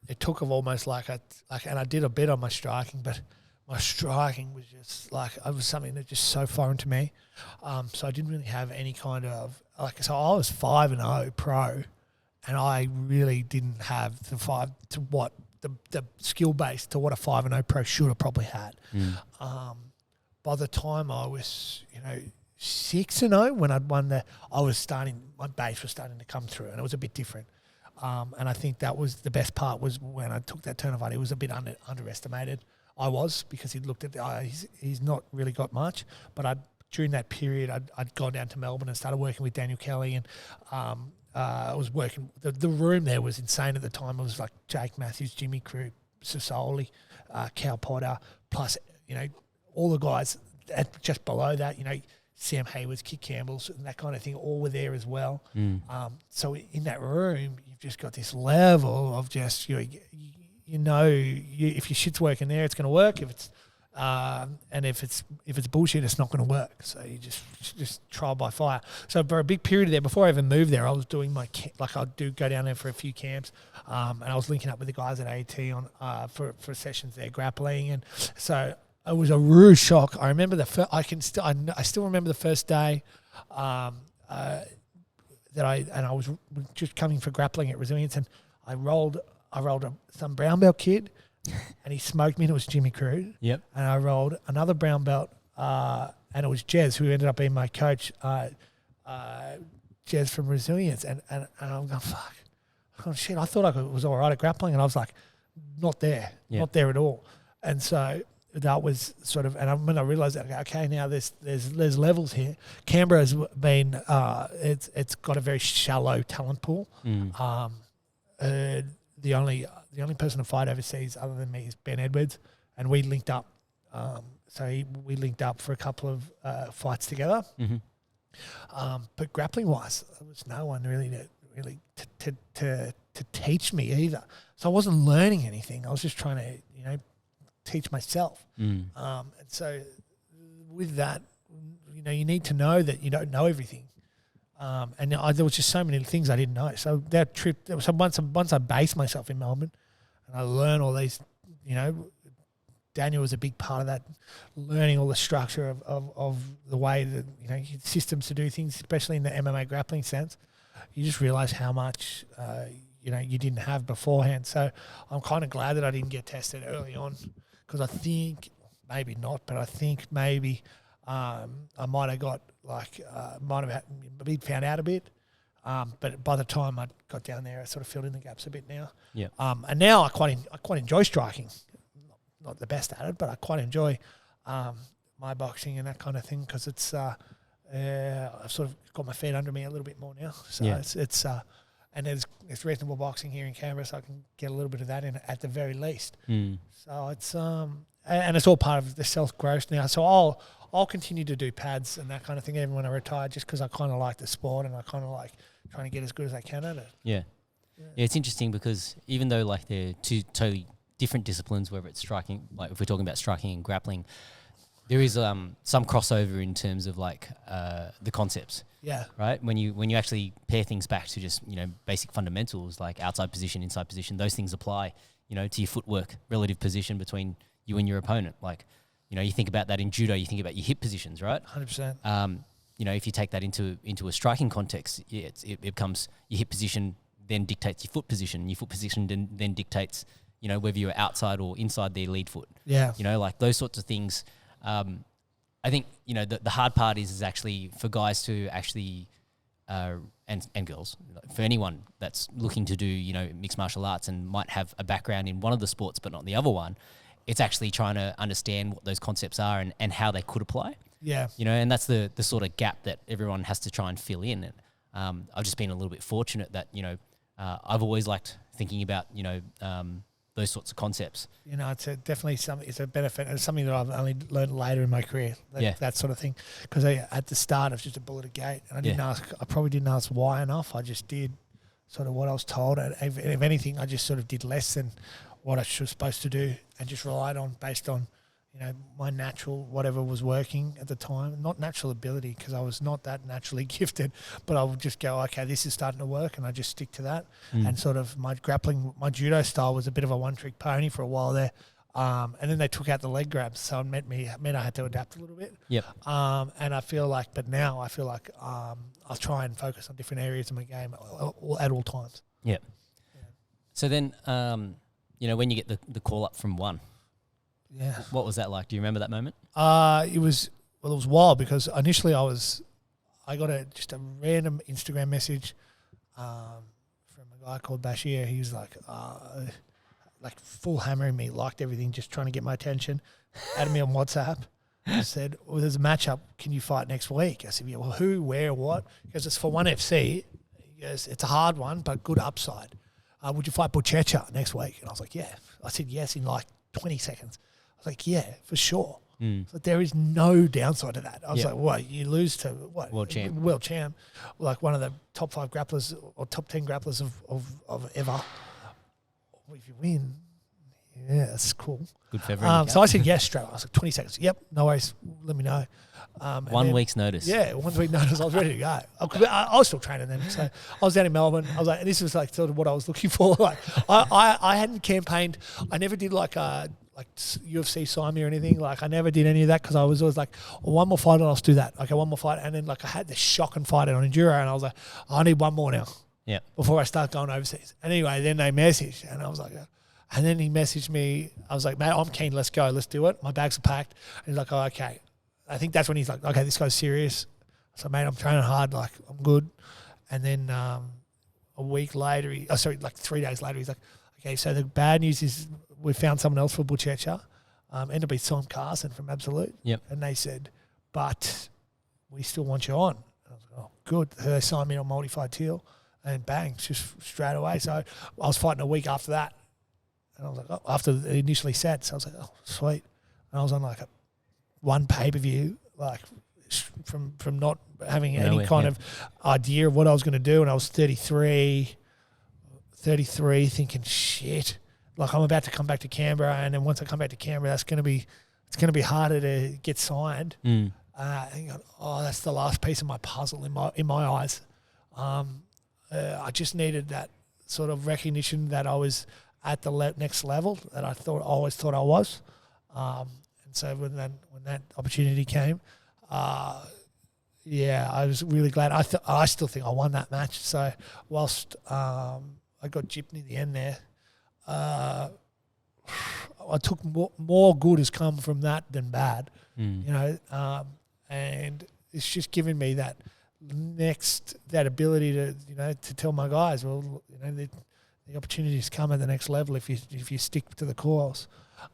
it took almost and I did a bit on my striking, but my striking was just like, it was something that just so foreign to me. So I didn't really have any kind of, so I was 5-0 pro and I really didn't have the skill base to what a 5-0 pro should have probably had. By the time I was, 6-0 when I'd won my base was starting to come through and it was a bit different. And I think that was the best part was when I took that Turner fight, it was a bit underestimated. I was, because he'd looked at he's not really got much, but during that period I'd gone down to Melbourne and started working with Daniel Kelly and I was working, the room there was insane at the time. It was like Jake Matthews, Jimmy Crew, Sisoli, Cal Potter, plus, all the guys just below that, Sam Haywards, Kit Campbell's and that kind of thing, all were there as well. So in that room, you've just got this level of just, if your shit's working there, it's going to work. If it's and if it's bullshit, it's not going to work. So you just trial by fire. So for a big period there, before I even moved there, I was doing I'd go down there for a few camps, and I was linking up with the guys at AT on for sessions there, grappling, and so it was a rude shock. I remember I still remember the first day that I was just coming for grappling at Resilience, and I rolled some brown belt kid, and he smoked me, and it was Jimmy Crew. Yep. And I rolled another brown belt, and it was Jez, who ended up being my coach, Jez from Resilience. And I'm going, fuck. Oh, shit, I thought I was all right at grappling, and I was like, not there at all. And so that was sort of, and when I realised that, okay, now there's levels here. Canberra has been, it's got a very shallow talent pool. The only person to fight overseas other than me is Ben Edwards, and we linked up. We linked up for a couple of fights together. But grappling wise, there was no one really to teach me either. So I wasn't learning anything. I was just trying to teach myself. Mm. And so with that, you need to know that you don't know everything. And there was just so many things I didn't know. So that trip, once I based myself in Melbourne and I learned all these, Daniel was a big part of that, learning all the structure of the way that, systems to do things, especially in the MMA grappling sense. You just realize how much, you didn't have beforehand. So I'm kind of glad that I didn't get tested early on, because I think, maybe not, but I think maybe I might have got been found out a bit. But by the time I got down there, I sort of filled in the gaps a bit now. Yeah. And now I quite enjoy striking. Not the best at it, but I quite enjoy my boxing and that kind of thing, because it's I've sort of got my feet under me a little bit more now. So it's and there's reasonable boxing here in Canberra, so I can get a little bit of that in at the very least. Mm. So it's and it's all part of the self growth now. So I'll continue to do pads and that kind of thing even when I retire, just because I kind of like the sport and I kind of like trying to get as good as I can at it. Yeah, it's interesting because even though like they're two totally different disciplines, whether it's striking, like if we're talking about striking and grappling, there is some crossover in terms of like the concepts. Yeah. Right. When you actually pair things back to just basic fundamentals like outside position, inside position, those things apply to your footwork, relative position between you and your opponent. Like you think about that in judo, you think about your hip positions, right? 100%. If you take that into a striking context, it becomes your hip position then dictates your foot position. Your foot position then dictates whether you're outside or inside their lead foot. Yeah. Like those sorts of things. I think, the hard part is actually for guys to actually, and girls, for anyone that's looking to do, mixed martial arts and might have a background in one of the sports but not the other one, it's actually trying to understand what those concepts are and how they could apply. Yeah. And that's the sort of gap that everyone has to try and fill in. And I've just been a little bit fortunate that, I've always liked thinking about, those sorts of concepts. It's it's a benefit, and it's something that I've only learned later in my career, that sort of thing. Because at the start, it was just a bull at a gate, and I probably didn't ask why enough. I just did sort of what I was told, and if anything, I just sort of did less than what I was supposed to do, and just relied on based on my natural whatever was working at the time. Not natural ability, because I was not that naturally gifted, but I would just go, okay, this is starting to work, and I just stick to that. And sort of my grappling, my judo style was a bit of a one-trick pony for a while there, and then they took out the leg grabs, so it meant I had to adapt a little bit. Yep. And now I feel like I'll try and focus on different areas of my game at all times. Yep. Yeah. So then, when you get the call up from One. Yeah. What was that like? Do you remember that moment? It was wild, because initially I got just a random Instagram message from a guy called Bashir. He was like full hammering me, liked everything, just trying to get my attention. Added me on WhatsApp. I said, well, there's a matchup. Can you fight next week? I said, yeah, well, who, where, what? Because it's for One FC. He goes, it's a hard one, but good upside. Would you fight Buchecha next week? And I was like, yeah. I said yes in like 20 seconds. Like, yeah, for sure. So there is no downside to that. I was like, what? You lose to what? World champ. Like one of the top 5 grapplers or top 10 grapplers of ever. Well, if you win, yeah, that's cool. Good for everyone. So I said yes straight away. I was like, 20 seconds. Yep, no worries. Let me know. 1 week's notice. Yeah, 1 week notice. I was ready to go. I was still training then. So I was down in Melbourne. I was like, and this was like sort of what I was looking for. Like I hadn't campaigned. I never did like UFC sign me or anything. Like I never did any of that, because I was always like, well, one more fight and I'll do that. Okay, one more fight. And then like I had this shocking fight on Enduro, and I was like, I need one more now. Yeah. Before I start going overseas. And anyway, then they messaged, and I was like, and then he messaged me. I was like, mate, I'm keen. Let's go. Let's do it. My bags are packed. And he's like, oh, okay. I think that's when he's like, okay, this guy's serious. So, mate, I'm training hard. Like, I'm good. And then a week later, 3 days later, he's like, okay, so the bad news is we found someone else for Buchecha. Ended up being Sam Carson from Absolute. Yep. And they said, but we still want you on. And I was like, oh, good. So they signed me on multi-fight deal, and bang, just straight away. So I was fighting a week after that. And I was like, oh, after it initially set. So I was like, oh, sweet. And I was on like one pay-per-view, like from not having any kind of idea of what I was going to do. And I was 33, thinking, shit. like I'm about to come back to Canberra, and then once I come back to Canberra, it's going to be harder to get signed. And going, that's the last piece of my puzzle in my eyes. I just needed that sort of recognition that I was at the next level that I always thought I was. And so when that opportunity came, I was really glad. I still think I won that match. So whilst I got gypped in the end there, I took more good has come from that than bad, and it's just given me that ability to tell my guys, well, the opportunities come at the next level if you stick to the course,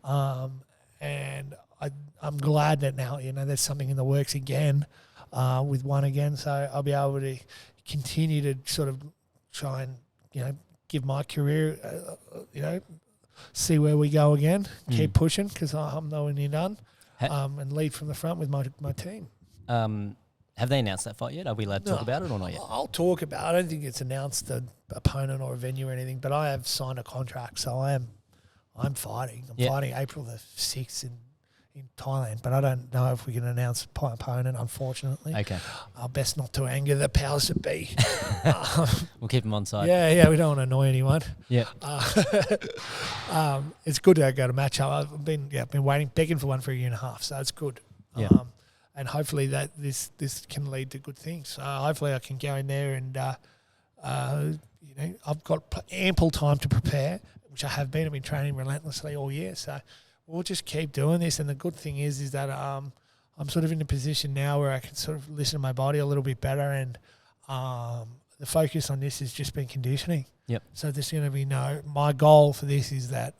and I'm glad that now there's something in the works again with one again, so I'll be able to continue to sort of try and give my career see where we go again, keep pushing because I'm nowhere near done, and lead from the front with my team. Have they announced that fight yet? Are we allowed to talk about it or not yet? I'll talk about it. I don't think it's announced an opponent or a venue or anything, but I have signed a contract, so I'm fighting. I'm fighting April the 6th in Thailand, but I don't know if we can announce my opponent, unfortunately. Okay. Best not to anger the powers that be. We'll keep them on side. Yeah, we don't want to annoy anyone. Yeah. It's good to go to match up. I've been begging for one for a year and a half, so it's good. Yeah. And hopefully that this can lead to good things. Hopefully I can go in there and, I've got ample time to prepare, which I have been. I've been training relentlessly all year. So we'll just keep doing this. And the good thing is that I'm sort of in a position now where I can sort of listen to my body a little bit better. And the focus on this has just been conditioning. Yep. So there's going to be my goal for this is that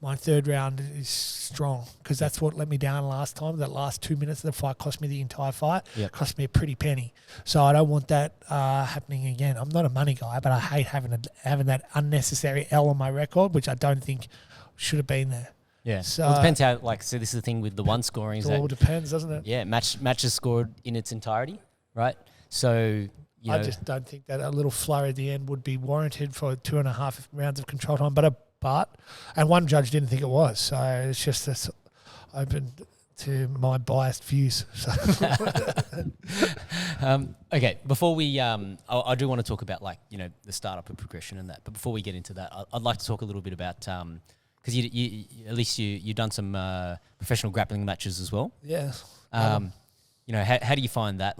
my third round is strong because that's what let me down last time. That last 2 minutes of the fight cost me the entire fight. Yep. Cost me a pretty penny. So I don't want that happening again. I'm not a money guy, but I hate having that unnecessary L on my record, which I don't think should have been there. Yeah. So well, it depends how. So this is the thing with the one scoring. It all depends, doesn't it? Yeah. Match is scored in its entirety, right? So I just don't think that a little flurry at the end would be warranted for 2.5 rounds of control time. And one judge didn't think it was. So it's just this open to my biased views. So. Okay, before we, I do want to talk about the startup and progression and that. But before we get into that, I'd like to talk a little bit about because you at least you've done some professional grappling matches as well. Yeah. How do you find that?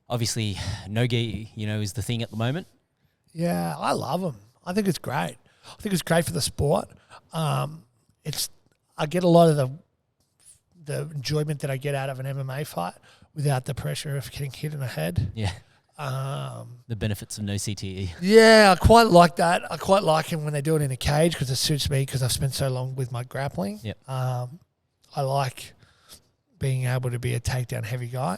Obviously, no-gi, is the thing at the moment. Yeah, I love them. I think it's great. I think it's great for the sport. I get a lot of the enjoyment that I get out of an MMA fight without the pressure of getting hit in the head. Yeah. The benefits of no CTE. Yeah, I quite like that. I quite like it when they do it in a cage because it suits me because I've spent so long with my grappling. Yep. I like being able to be a takedown heavy guy.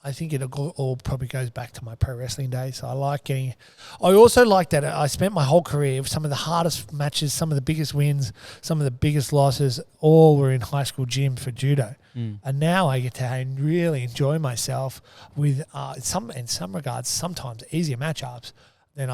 I think it all probably goes back to my pro wrestling days. So I also like that I spent my whole career with some of the hardest matches, some of the biggest wins, some of the biggest losses, all were in high school gym for judo. And now I get to really enjoy myself with in some regards, sometimes easier matchups than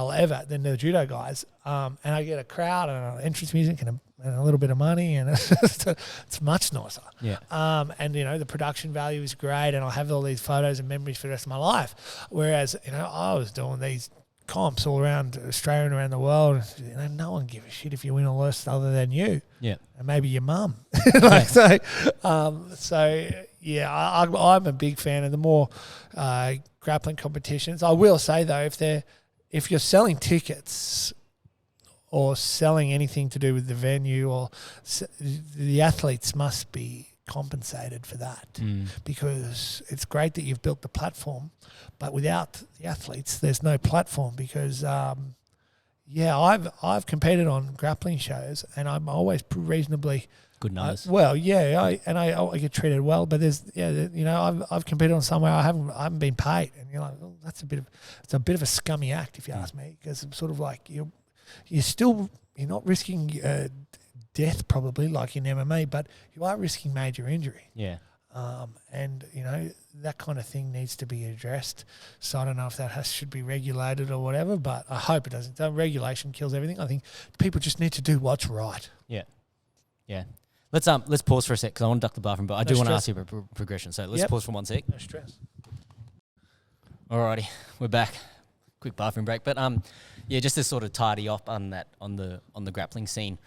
the judo guys. And I get a crowd and entrance music and a little bit of money, and it's much nicer. Yeah. And the production value is great, and I'll have all these photos and memories for the rest of my life. Whereas I was doing these comps all around Australia and around the world. No one gives a shit if you win or lose other than you. Yeah. And maybe your mum. I'm a big fan of the more grappling competitions. I will say though, if you're selling tickets or selling anything to do with the venue, or the athletes must be compensated for that because it's great that you've built the platform, but without the athletes, there's no platform because, I've competed on grappling shows and I'm always reasonably good numbers. I get treated well, but I've competed on somewhere I haven't been paid, and you're like, well, it's a bit of a scummy act if you ask me, because it's sort of like you're not risking death probably like in MMA, but you are risking major injury. Yeah. And, that kind of thing needs to be addressed. So I don't know if that should be regulated or whatever, but I hope it doesn't. Regulation kills everything. I think people just need to do what's right. Yeah. Yeah. Let's pause for a sec because I want to duck the bathroom, but I do want to ask you about progression. So let's pause for 1 sec. No stress. Alrighty, we're back. Quick bathroom break, but just to sort of tidy up on that on the grappling scene,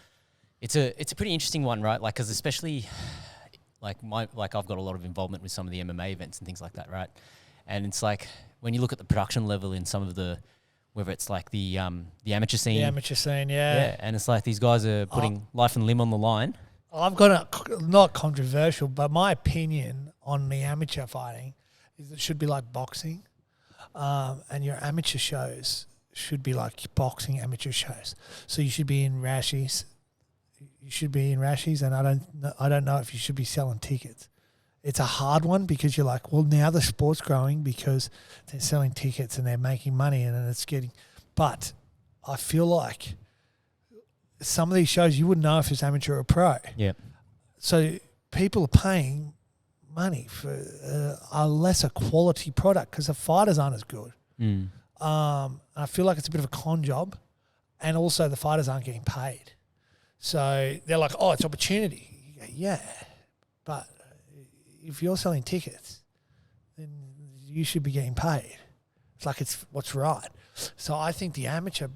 it's a pretty interesting one, right? Like, because especially I've got a lot of involvement with some of the MMA events and things like that, right? And it's like when you look at the production level in some of the, whether it's like the amateur scene. The amateur scene, yeah. Yeah, and it's like these guys are putting life and limb on the line. I've got not controversial, but my opinion on the amateur fighting is it should be like boxing, and your amateur shows should be like boxing amateur shows. So you should be in rashies. You should be in rashies, and I don't know if you should be selling tickets. It's a hard one because you're like, well, now the sport's growing because they're selling tickets and they're making money and it's getting. But I feel like some of these shows you wouldn't know if it's amateur or pro. Yeah. So people are paying money for a lesser quality product because the fighters aren't as good. I feel like it's a bit of a con job, and also the fighters aren't getting paid. So they're like, oh, it's opportunity. You go, yeah, but if you're selling tickets, then you should be getting paid. It's like it's what's right. So I think the amateur,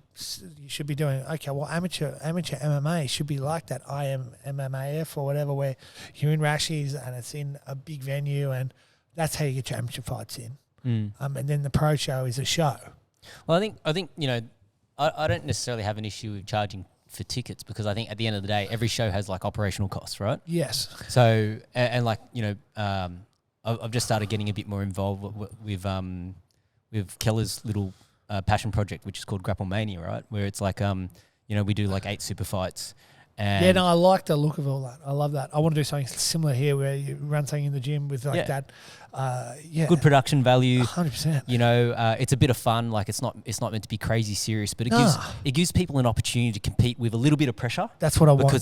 you should be doing, okay, well, amateur MMA should be like that IMMAF or whatever, where you're in rashies and it's in a big venue, and that's how you get your amateur fights in. And then the pro show is a show. Well, I think I don't necessarily have an issue with charging for tickets because I think at the end of the day, every show has like operational costs, right? Yes. So, and like, I've just started getting a bit more involved with Keller's little passion project, which is called Grapple Mania, right? Where it's like, we do like 8 super fights. And yeah, no, I like the look of all that. I love that. I want to do something similar here where you run something in the gym with like that. Good production value. 100%. It's a bit of fun. Like it's not meant to be crazy serious, but it gives people an opportunity to compete with a little bit of pressure. That's what I want.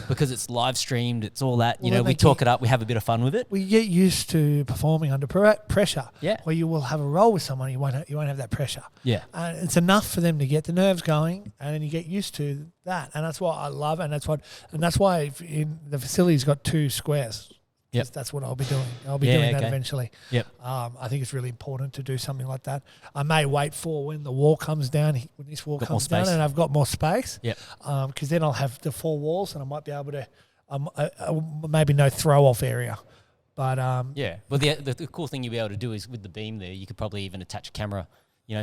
Because it's live streamed. It's all that. We talk it up. We have a bit of fun with it. We get used to performing under pressure. Yeah. Where you will have a role with someone, you won't have that pressure. Yeah. It's enough for them to get the nerves going, and then you get used to that, and that's what I love, and that's why in the facility's got 2 squares. Yep. That's what I'll be doing. I'll be doing that eventually. Yep. I think it's really important to do something like that. I may wait for when the wall comes down, when this wall comes down and I've got more space. Yep. Because then I'll have the 4 walls and I might be able to, maybe no throw-off area. But well, the cool thing you'll be able to do is with the beam there, you could probably even attach a camera.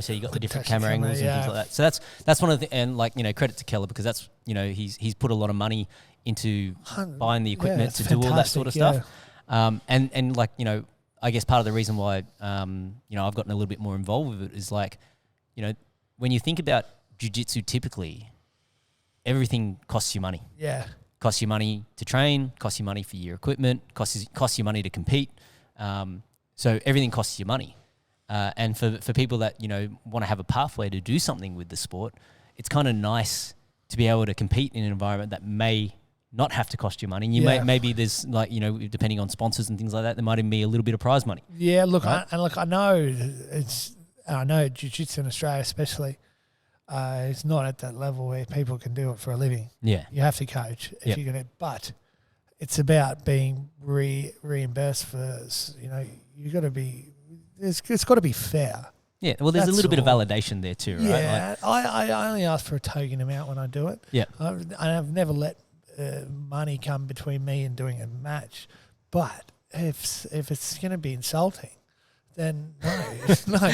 So you got the different camera angles and things like that. So that's one of the and credit to Keller because that's he's put a lot of money into buying the equipment to do all that sort of stuff. And I guess part of the reason why I've gotten a little bit more involved with it is like when you think about jiu-jitsu, typically everything costs you money. Yeah, costs you money to train, costs you money for your equipment, costs you money to compete. So everything costs you money. And for people that, want to have a pathway to do something with the sport, it's kind of nice to be able to compete in an environment that may not have to cost you money. And maybe there's like, depending on sponsors and things like that, there might even be a little bit of prize money. Yeah, look, right? I know jiu-jitsu in Australia especially, it's not at that level where people can do it for a living. Yeah. You have to coach if you're going to, but it's about being reimbursed for, you got to be, it's got to be fair. Yeah, well, there's a little bit of validation there too, right? Yeah, I only ask for a token amount when I do it. Yeah. I've never let money come between me and doing a match. But if it's going to be insulting, then no.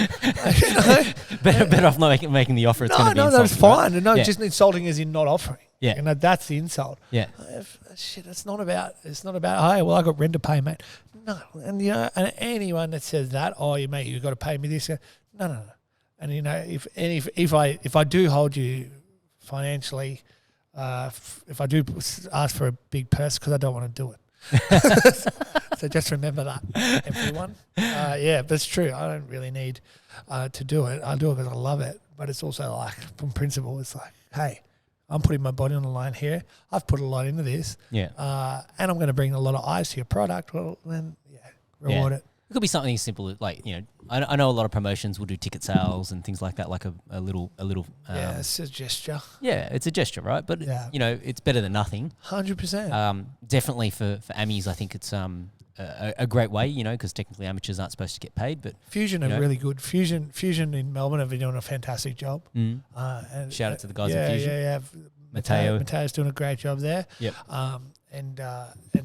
Better off not making the offer. It's going to be insulting. No, that's fine. Right? No, just insulting as in not offering. Yeah. That's the insult. Yeah. It's not about, hey, well, I got rent to pay, mate. No. And, and anyone that says that, oh, mate, you've got to pay me this. No. And, if I do hold you financially, if I do ask for a big purse, because I don't want to do it. So just remember that, everyone. But it's true. I don't really need to do it. I do it because I love it. But it's also like, from principle, it's like, hey, I'm putting my body on the line here. I've put a lot into this. Yeah. And I'm going to bring a lot of eyes to your product. Well, then, reward it. It could be something as simple as like, you know, I know a lot of promotions will do ticket sales and things like that, like a little. Yeah, it's a gesture. Yeah, it's a gesture, right? But you know, it's better than nothing. 100%. Definitely for amis, I think it's a great way, you know, because technically amateurs aren't supposed to get paid, but Fusion are really good. Fusion in Melbourne have been doing a fantastic job. And shout out to the guys at Fusion. Yeah. Mateo's doing a great job there. Yep. And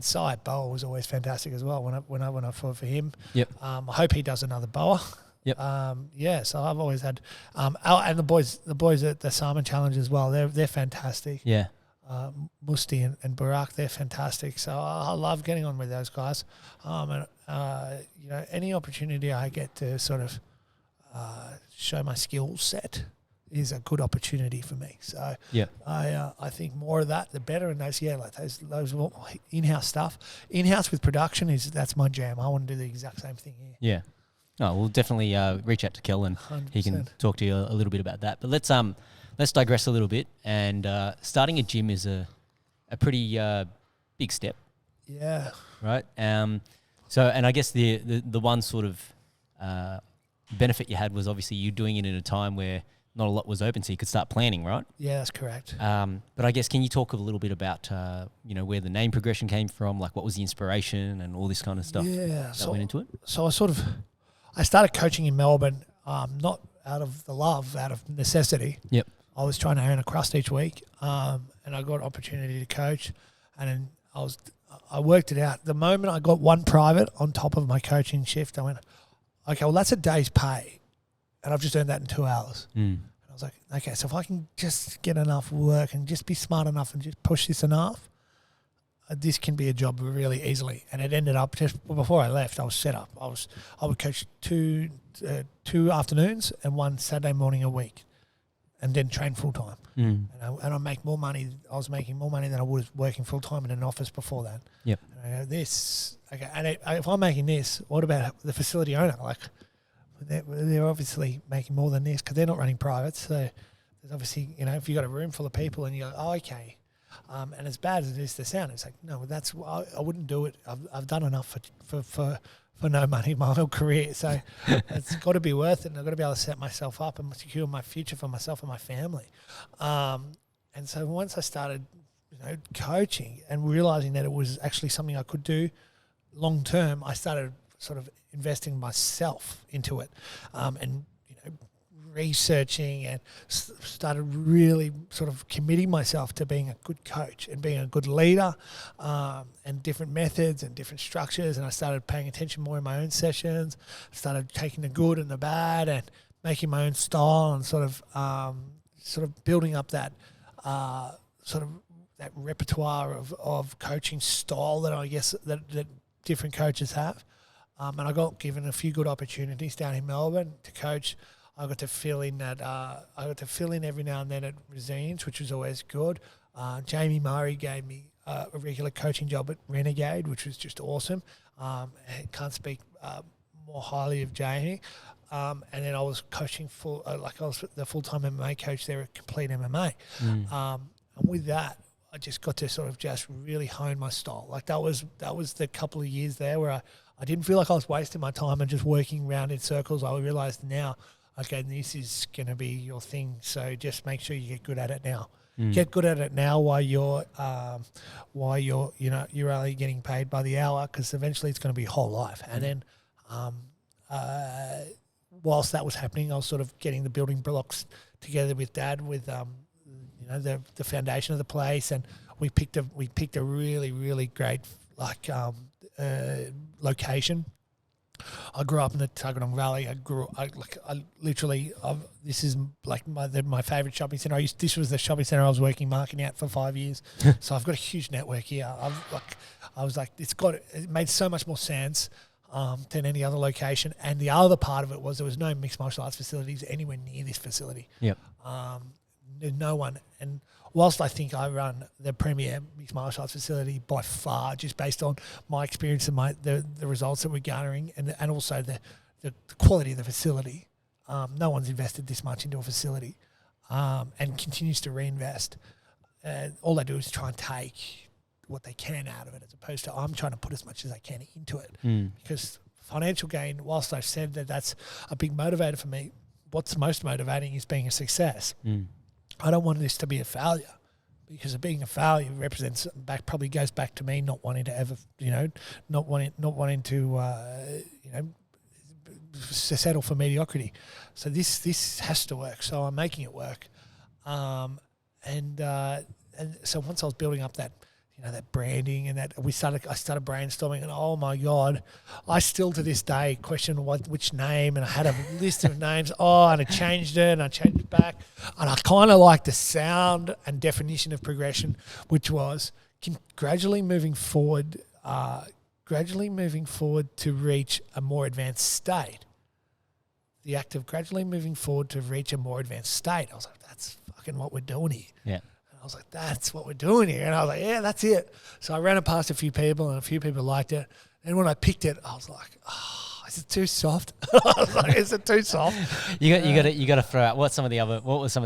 Cy Boa was always fantastic as well when I fought for him. Yep. I hope he does another Boa. Yep. So I've always had and the boys at the Salmon Challenge as well. They're fantastic. Yeah. Musti and Barak, they're fantastic. So I love getting on with those guys. And you know, any opportunity I get to sort of show my skill set is a good opportunity for me. So I think more of that, the better. And those those in-house stuff, in-house with production that's my jam. I want to do the exact same thing here. Yeah. Oh, we'll definitely reach out to Kel and 100%. he can talk to you a little bit about that. But let's digress a little bit. And starting a gym is a pretty big step. Yeah. Right. So, and I guess the one sort of benefit you had was obviously you doing it in a time where not a lot was open, so you could start planning, right? Yeah, that's correct. But I guess, can you talk a little bit about, you know, where the name progression came from, like what was the inspiration and all this kind of stuff that went into it? So I started coaching in Melbourne, not out of the love, out of necessity. Yep. I was trying to earn a crust each week, and I got an opportunity to coach, and then I worked it out. The moment I got one private on top of my coaching shift, I went, okay, well, that's a day's pay, and I've just earned that in 2 hours. And I was like, okay, so if I can just get enough work and just be smart enough and just push this enough, this can be a job really easily. And it ended up just before I left, I was set up. I would coach two afternoons and one Saturday morning a week, and then train full time. And I make more money. I was making more money than I was working full time in an office before that. Yep. And I go, if I'm making this, what about the facility owner? Like, they're obviously making more than this because they're not running privates. So there's obviously, you know, if you've got a room full of people and you go, oh, okay. And as bad as it is to sound, it's like, no, I wouldn't do it. I've done enough for no money my whole career. So it's got to be worth it, and I've got to be able to set myself up and secure my future for myself and my family. And so once I started, you know, coaching and realizing that it was actually something I could do long term, I started sort of investing myself into it, and, you know, researching, and started really sort of committing myself to being a good coach and being a good leader, and different methods and different structures. And I started paying attention more in my own sessions, started taking the good and the bad and making my own style, and sort of building up that that repertoire of coaching style that I guess that different coaches have. And I got given a few good opportunities down in Melbourne to coach. I got to fill in every now and then at Resines, which was always good. Jamie Murray gave me a regular coaching job at Renegade, which was just awesome. I can't speak more highly of Jamie. And then I was coaching I was the full-time MMA coach there at Complete MMA. And with that, I just got to sort of just really hone my style. Like that was the couple of years there where I didn't feel like I was wasting my time and just working around in circles. I realized now, okay, this is going to be your thing. So just make sure you get good at it now. Get good at it now while you're you're only getting paid by the hour, because eventually it's going to be your whole life. And then whilst that was happening, I was sort of getting the building blocks together with Dad, with the foundation of the place, and we picked a really, really great location. I grew up in the Tuggeranong Valley. This is like my favourite shopping centre. This was the shopping centre I was working marketing at for 5 years. So I've got a huge network here. It made so much more sense than any other location. And the other part of it was there was no mixed martial arts facilities anywhere near this facility. Yep. There's no one. And whilst I think I run the premier mixed martial arts facility by far, just based on my experience and the results that we're garnering, and also the quality of the facility, no one's invested this much into a facility, and continues to reinvest. All they do is try and take what they can out of it, as opposed to I'm trying to put as much as I can into it, because financial gain, whilst I've said that that's a big motivator for me, what's most motivating is being a success. I don't want this to be a failure, because of being a failure represents probably goes back to me not wanting to ever, not wanting to, settle for mediocrity. So this has to work. So I'm making it work. And so once I was building up that, that branding and that I started brainstorming, and oh my God, I still to this day question which name, and I had a list of names. Oh, and I changed it and I changed it back. And I kind of like the sound and definition of progression, which was gradually moving forward to reach a more advanced state. The act of gradually moving forward to reach a more advanced state. I was like, that's fucking what we're doing here. Yeah. I was like, that's what we're doing here. And I was like, yeah, that's it. So I ran it past a few people, and a few people liked it. And when I picked it, I was like, oh, is it too soft? I was like, is it too soft? You got to throw out what were some of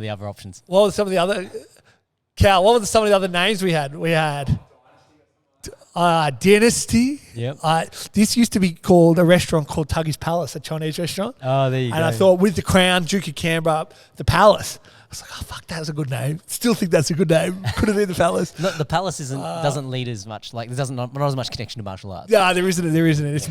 the other options? What were some of the other Cal? What were some of the other names we had? We had Dynasty. Yep. This used to be called a restaurant called Tuggy's Palace, a Chinese restaurant. Oh, there you go. And I thought with the Crown, Duke of Canberra, the Palace. I was like, oh, fuck, that was a good name. Still think that's a good name. Could have been the Palace. No, the Palace doesn't lead as much. Like, there's not as much connection to martial arts. Yeah, there isn't. It's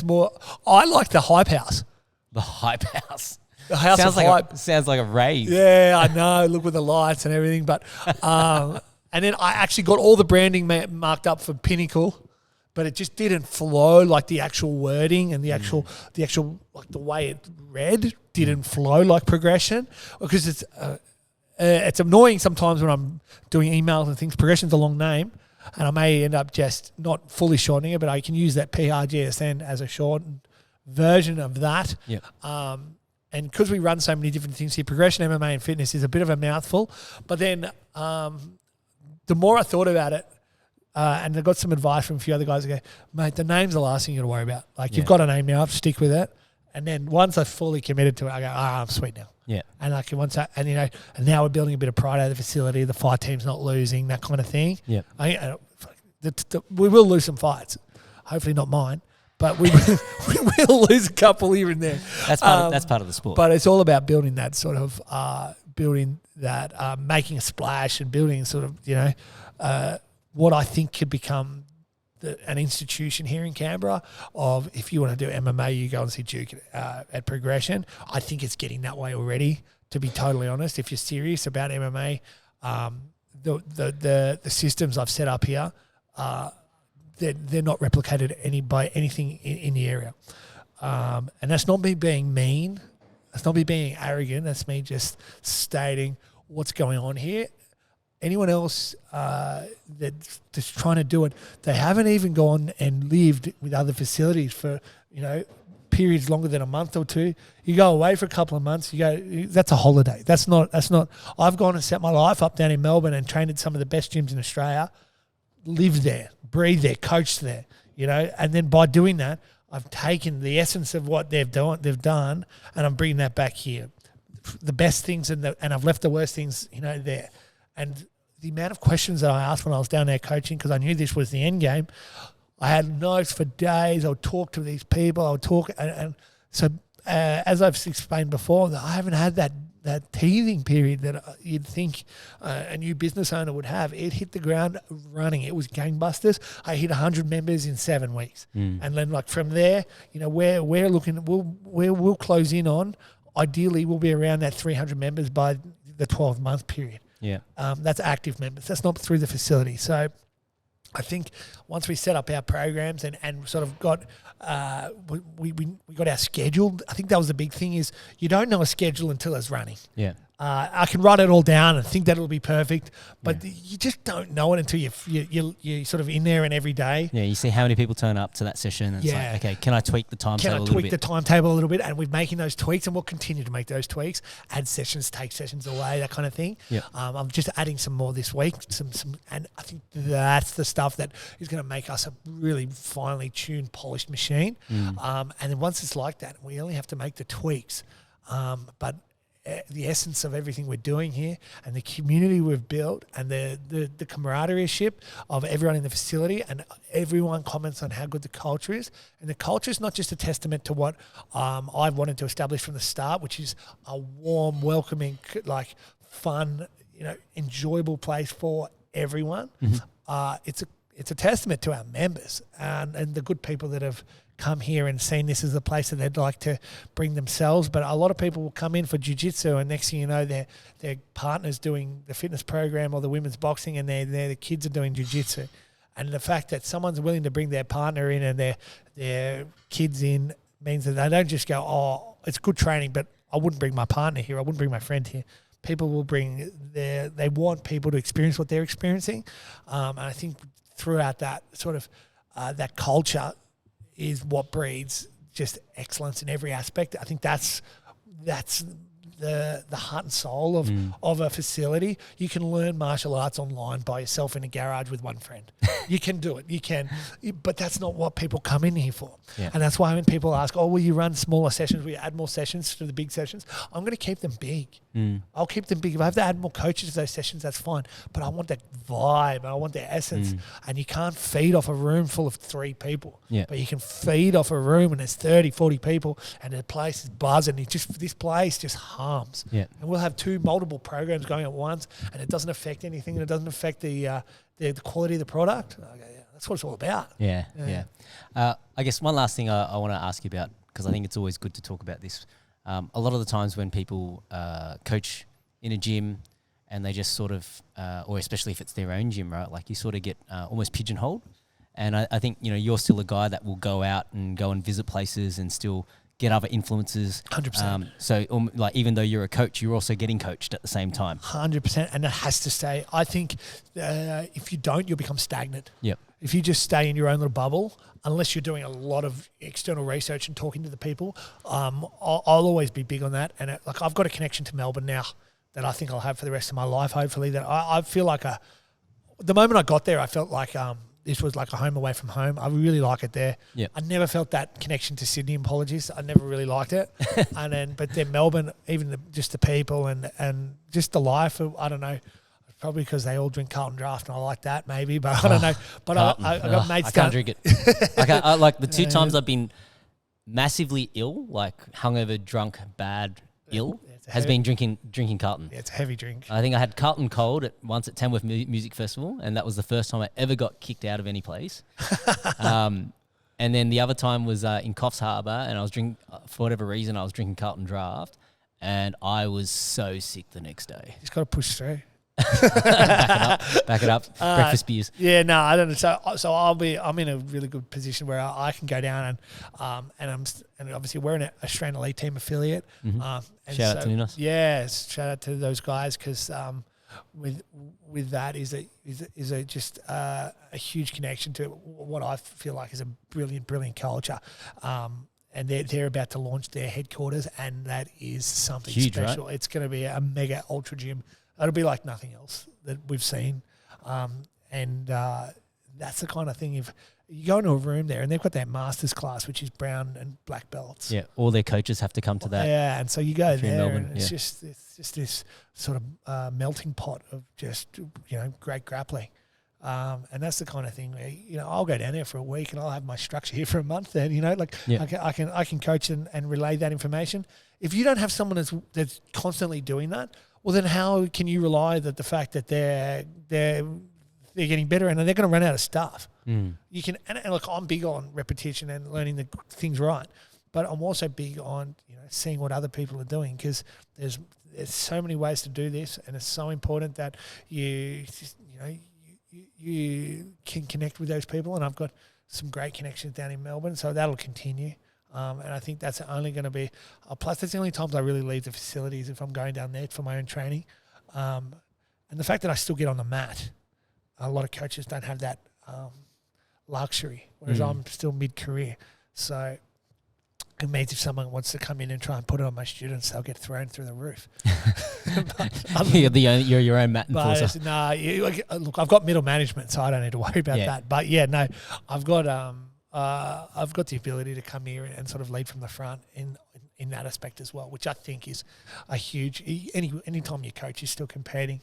more. I like the Hype House. The Hype House. The House of Hype. Sounds like a rave. Yeah, I know. Look with the lights and everything. But and then I actually got all the branding marked up for Pinnacle, but it just didn't flow, like the actual wording and the actual like the way it read didn't flow like progression, because it's annoying sometimes when I'm doing emails and things. Progression's a long name, and I may end up just not fully shortening it, but I can use that PRGSN as a shortened version of that. Yeah. And because we run so many different things here, progression, MMA, and fitness is a bit of a mouthful. But then the more I thought about it, and I got some advice from a few other guys that go, mate, the name's the last thing you got to worry about. Like, you've got a name now, stick with it. And then once I fully committed to it, I go, I'm sweet now. Yeah. And and now we're building a bit of pride out of the facility. The fight team's not losing, that kind of thing. Yeah. We will lose some fights. Hopefully not mine, but we will lose a couple here and there. That's part of the sport. But it's all about building that sort of making a splash and building sort of what I think could become an institution here in Canberra of, if you want to do MMA, you go and see Duke at Progression. I think it's getting that way already, to be totally honest. If you're serious about MMA, the systems I've set up here, they're not replicated by anything in the area. And that's not me being mean. That's not me being arrogant. That's me just stating what's going on here. Anyone else that's just trying to do it, they haven't even gone and lived with other facilities for, periods longer than a month or two. You go away for a couple of months, that's a holiday. That's not, I've gone and set my life up down in Melbourne and trained at some of the best gyms in Australia, lived there, breathed there, coached there, and then by doing that, I've taken the essence of what they've done, and I'm bringing that back here. The best things and I've left the worst things, there. And the amount of questions that I asked when I was down there coaching, because I knew this was the end game, I had notes for days. I would talk to these people. I would talk. And so as I've explained before, I haven't had that teething period that you'd think a new business owner would have. It hit the ground running. It was gangbusters. I hit 100 members in 7 weeks. And then from there, we're looking, we'll close in on, ideally we'll be around that 300 members by the 12-month period. Yeah. That's active members. That's not through the facility. So I think once we set up our programs and sort of got we got our schedule, I think that was the big thing, is you don't know a schedule until it's running. Yeah. I can write it all down and think that it'll be perfect, but you just don't know it until you're sort of in there and every day. Yeah, you see how many people turn up to that session. And it's like, okay, can I tweak the timetable a little bit? Can I tweak the timetable a little bit? And we're making those tweaks, and we'll continue to make those tweaks, add sessions, take sessions away, that kind of thing. Yeah. I'm just adding some more this week, and I think that's the stuff that is going to make us a really finely tuned, polished machine. And then once it's like that, we only have to make the tweaks. But the essence of everything we're doing here, and the community we've built, and the camaraderie of everyone in the facility, and everyone comments on how good the culture is. And the culture is not just a testament to what I've wanted to establish from the start, which is a warm, welcoming, like fun, enjoyable place for everyone. It's a testament to our members and the good people that have come here and seen this as a place that they'd like to bring themselves. But a lot of people will come in for jiu-jitsu, and next thing you know, their partner's doing the fitness program or the women's boxing, and the kids are doing jiu-jitsu. And the fact that someone's willing to bring their partner in and their kids in means that they don't just go, oh, it's good training, but I wouldn't bring my partner here. I wouldn't bring my friend here. People will bring they want people to experience what they're experiencing. And I think throughout that sort of that culture is what breeds just excellence in every aspect. I think that's the heart and soul of a facility. You can learn martial arts online by yourself in a garage with one friend. You can do it. You can, but that's not what people come in here for. Yeah. And that's why when people ask, oh, will you run smaller sessions? Will you add more sessions to the big sessions? I'm going to keep them big. I'll keep them big. If I have to add more coaches to those sessions, that's fine. But I want that vibe. I want their essence. And you can't feed off a room full of 3 people. Yeah. But you can feed off a room and there's 30, 40 people and the place is buzzing. This place just hums. Yeah. And we'll have multiple programs going at once, and it doesn't affect anything, and it doesn't affect the quality of the product. Okay, yeah, that's what it's all about. Yeah. I guess one last thing I want to ask you about, because I think it's always good to talk about this. A lot of the times when people coach in a gym and they just sort of, or especially if it's their own gym, right? Like you sort of get almost pigeonholed. And I think, you're still a guy that will go out and go and visit places and still get other influences. 100%. So like even though you're a coach, you're also getting coached at the same time. 100%. And it has to stay. I think if you don't, you'll become stagnant. Yep. If you just stay in your own little bubble, unless you're doing a lot of external research and talking to the people, I'll always be big on that. And I've got a connection to Melbourne now that I think I'll have for the rest of my life, hopefully. That I feel like the moment I got there, I felt like this was like a home away from home. I really like it there. Yep. I never felt that connection to Sydney, apologies. I never really liked it. But then Melbourne, even just the people and just the life, I don't know, probably because they all drink Carlton Draft and I like that maybe, but I don't know. But I got mates. I can't drink it. I like the 2 times I've been massively ill, like hungover, drunk, bad, ill, has been drinking Carlton. Yeah, it's a heavy drink. I think I had Carlton Cold once at Tamworth Music Festival, and that was the first time I ever got kicked out of any place. And then the other time was in Coffs Harbour, and I was drinking, for whatever reason, I was drinking Carlton Draft, and I was so sick the next day. Just got to push through. Back it up. Breakfast beers. Yeah, no, I don't know. So I'm in a really good position where I can go down and obviously we're an Australian Elite Team affiliate. Shout out to Nunos. Yeah, shout out to those guys because with that is just a huge connection to what I feel like is a brilliant culture. And they're about to launch their headquarters, and that is something huge, special. Right? It's going to be a mega ultra gym. It'll be like nothing else that we've seen. And that's the kind of thing, if you go into a room there and they've got their master's class, which is brown and black belts. Yeah, all their coaches have to come to that. Yeah, and so you go there Melbourne, and it's just this sort of melting pot of just, great grappling. And that's the kind of thing where, I'll go down there for a week and I'll have my structure here for a month then, I can coach and relay that information. If you don't have someone that's constantly doing that, well, then how can you rely that the fact that they're getting better and they're going to run out of stuff? You can, and look, I'm big on repetition and learning the things right, but I'm also big on seeing what other people are doing, because there's so many ways to do this, and it's so important that you can connect with those people. And I've got some great connections down in Melbourne, so that'll continue. And I think that's only going to be plus that's the only times I really leave the facilities if I'm going down there for my own training. And the fact that I still get on the mat, a lot of coaches don't have that luxury, whereas I'm still mid-career. So it means if someone wants to come in and try and put it on my students, they'll get thrown through the roof. You're your own mat enforcer. Look, I've got middle management, so I don't need to worry about that. But I've got the ability to come here and sort of lead from the front in in that aspect as well, which I think is a huge. Anytime your coach is still competing,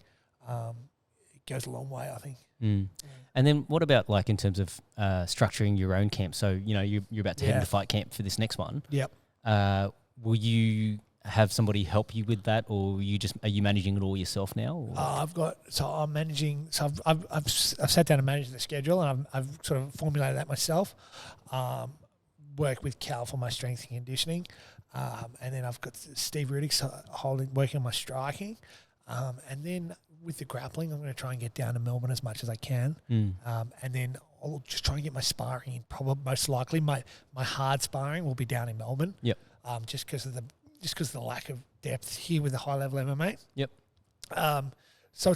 it goes a long way, I think. Mm. And then what about like in terms of structuring your own camp? So, you know, you're about to head into fight camp for this next one. Yep. Will you have somebody help you with that, or are you managing it all yourself now? I'm managing. So I've sat down and managed the schedule, and I've sort of formulated that myself. Work with Cal for my strength and conditioning, and then I've got Steve Rudick working on my striking, and then with the grappling, I'm going to try and get down to Melbourne as much as I can, and then I'll just try and get my sparring in. Probably most likely my hard sparring will be down in Melbourne. Yep. Just because of the lack of depth here with the high level MMA. Yep. So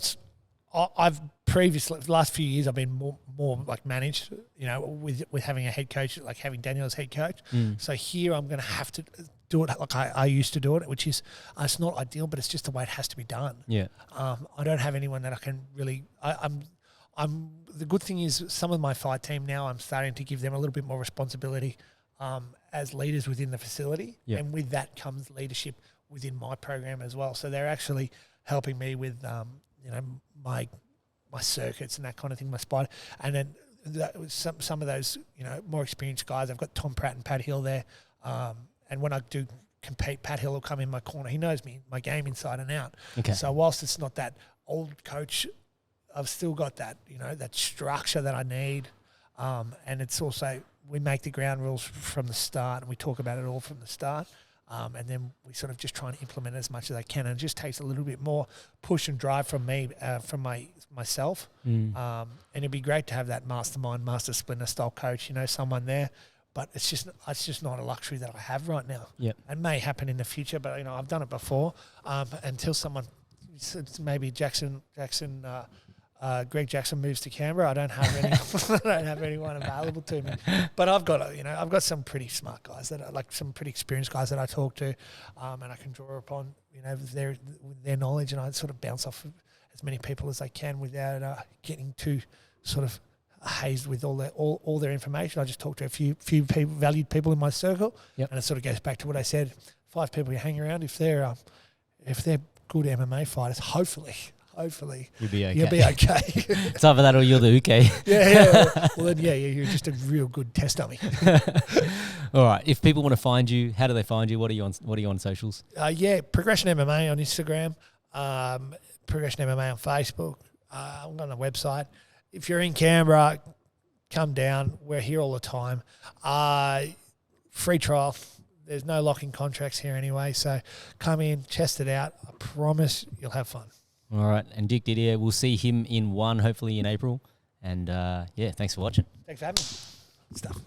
I've previously, the last few years, I've been more like managed, you know, with having a head coach, like having Daniel as head coach. So here I'm going to have to do it like I used to do it, which is, it's not ideal, but it's just the way it has to be done. Yeah. I don't have anyone that I can really, the good thing is some of my fight team now, I'm starting to give them a little bit more responsibility as leaders within the facility. Yep. And with that comes leadership within my program as well. So they're actually helping me with, you know, my circuits and that kind of thing, my spider. And then some of those, you know, more experienced guys, I've got Tom Pratt and Pat Hill there. And when I do compete, Pat Hill will come in my corner. He knows me, my game inside and out. Okay. So whilst it's not that old coach, I've still got that, you know, that structure that I need. And it's also, we make the ground rules from the start, and we talk about it all from the start. And then we sort of just try and implement as much as I can. And it just takes a little bit more push and drive from me, from myself. And it'd be great to have that mastermind, master splinter style coach, you know, someone there. But it's just not a luxury that I have right now. Yep. It may happen in the future, but, you know, I've done it before. Until someone, maybe Greg Jackson moves to Canberra, I don't have anyone available to me. But I've got some pretty smart guys that are like some pretty experienced guys that I talk to, and I can draw upon, you know, their knowledge, and I sort of bounce off as many people as I can without getting too sort of hazed with all their information. I just talk to a few people, valued people in my circle, and it sort of goes back to what I said: 5 people you hang around. If they're good MMA fighters, hopefully you'll be okay. You'll be okay. It's either that or you're the okay. Yeah. Well, then, you're just a real good test dummy. All right. If people want to find you, how do they find you? What are you on socials? Progression MMA on Instagram, Progression MMA on Facebook. I'm on the website. If you're in Canberra, come down. We're here all the time. Free trial. There's no locking contracts here anyway, so come in, test it out. I promise you'll have fun. All right. And Didier, we'll see him in one, hopefully in April. And thanks for watching. Thanks for having me. Good stuff.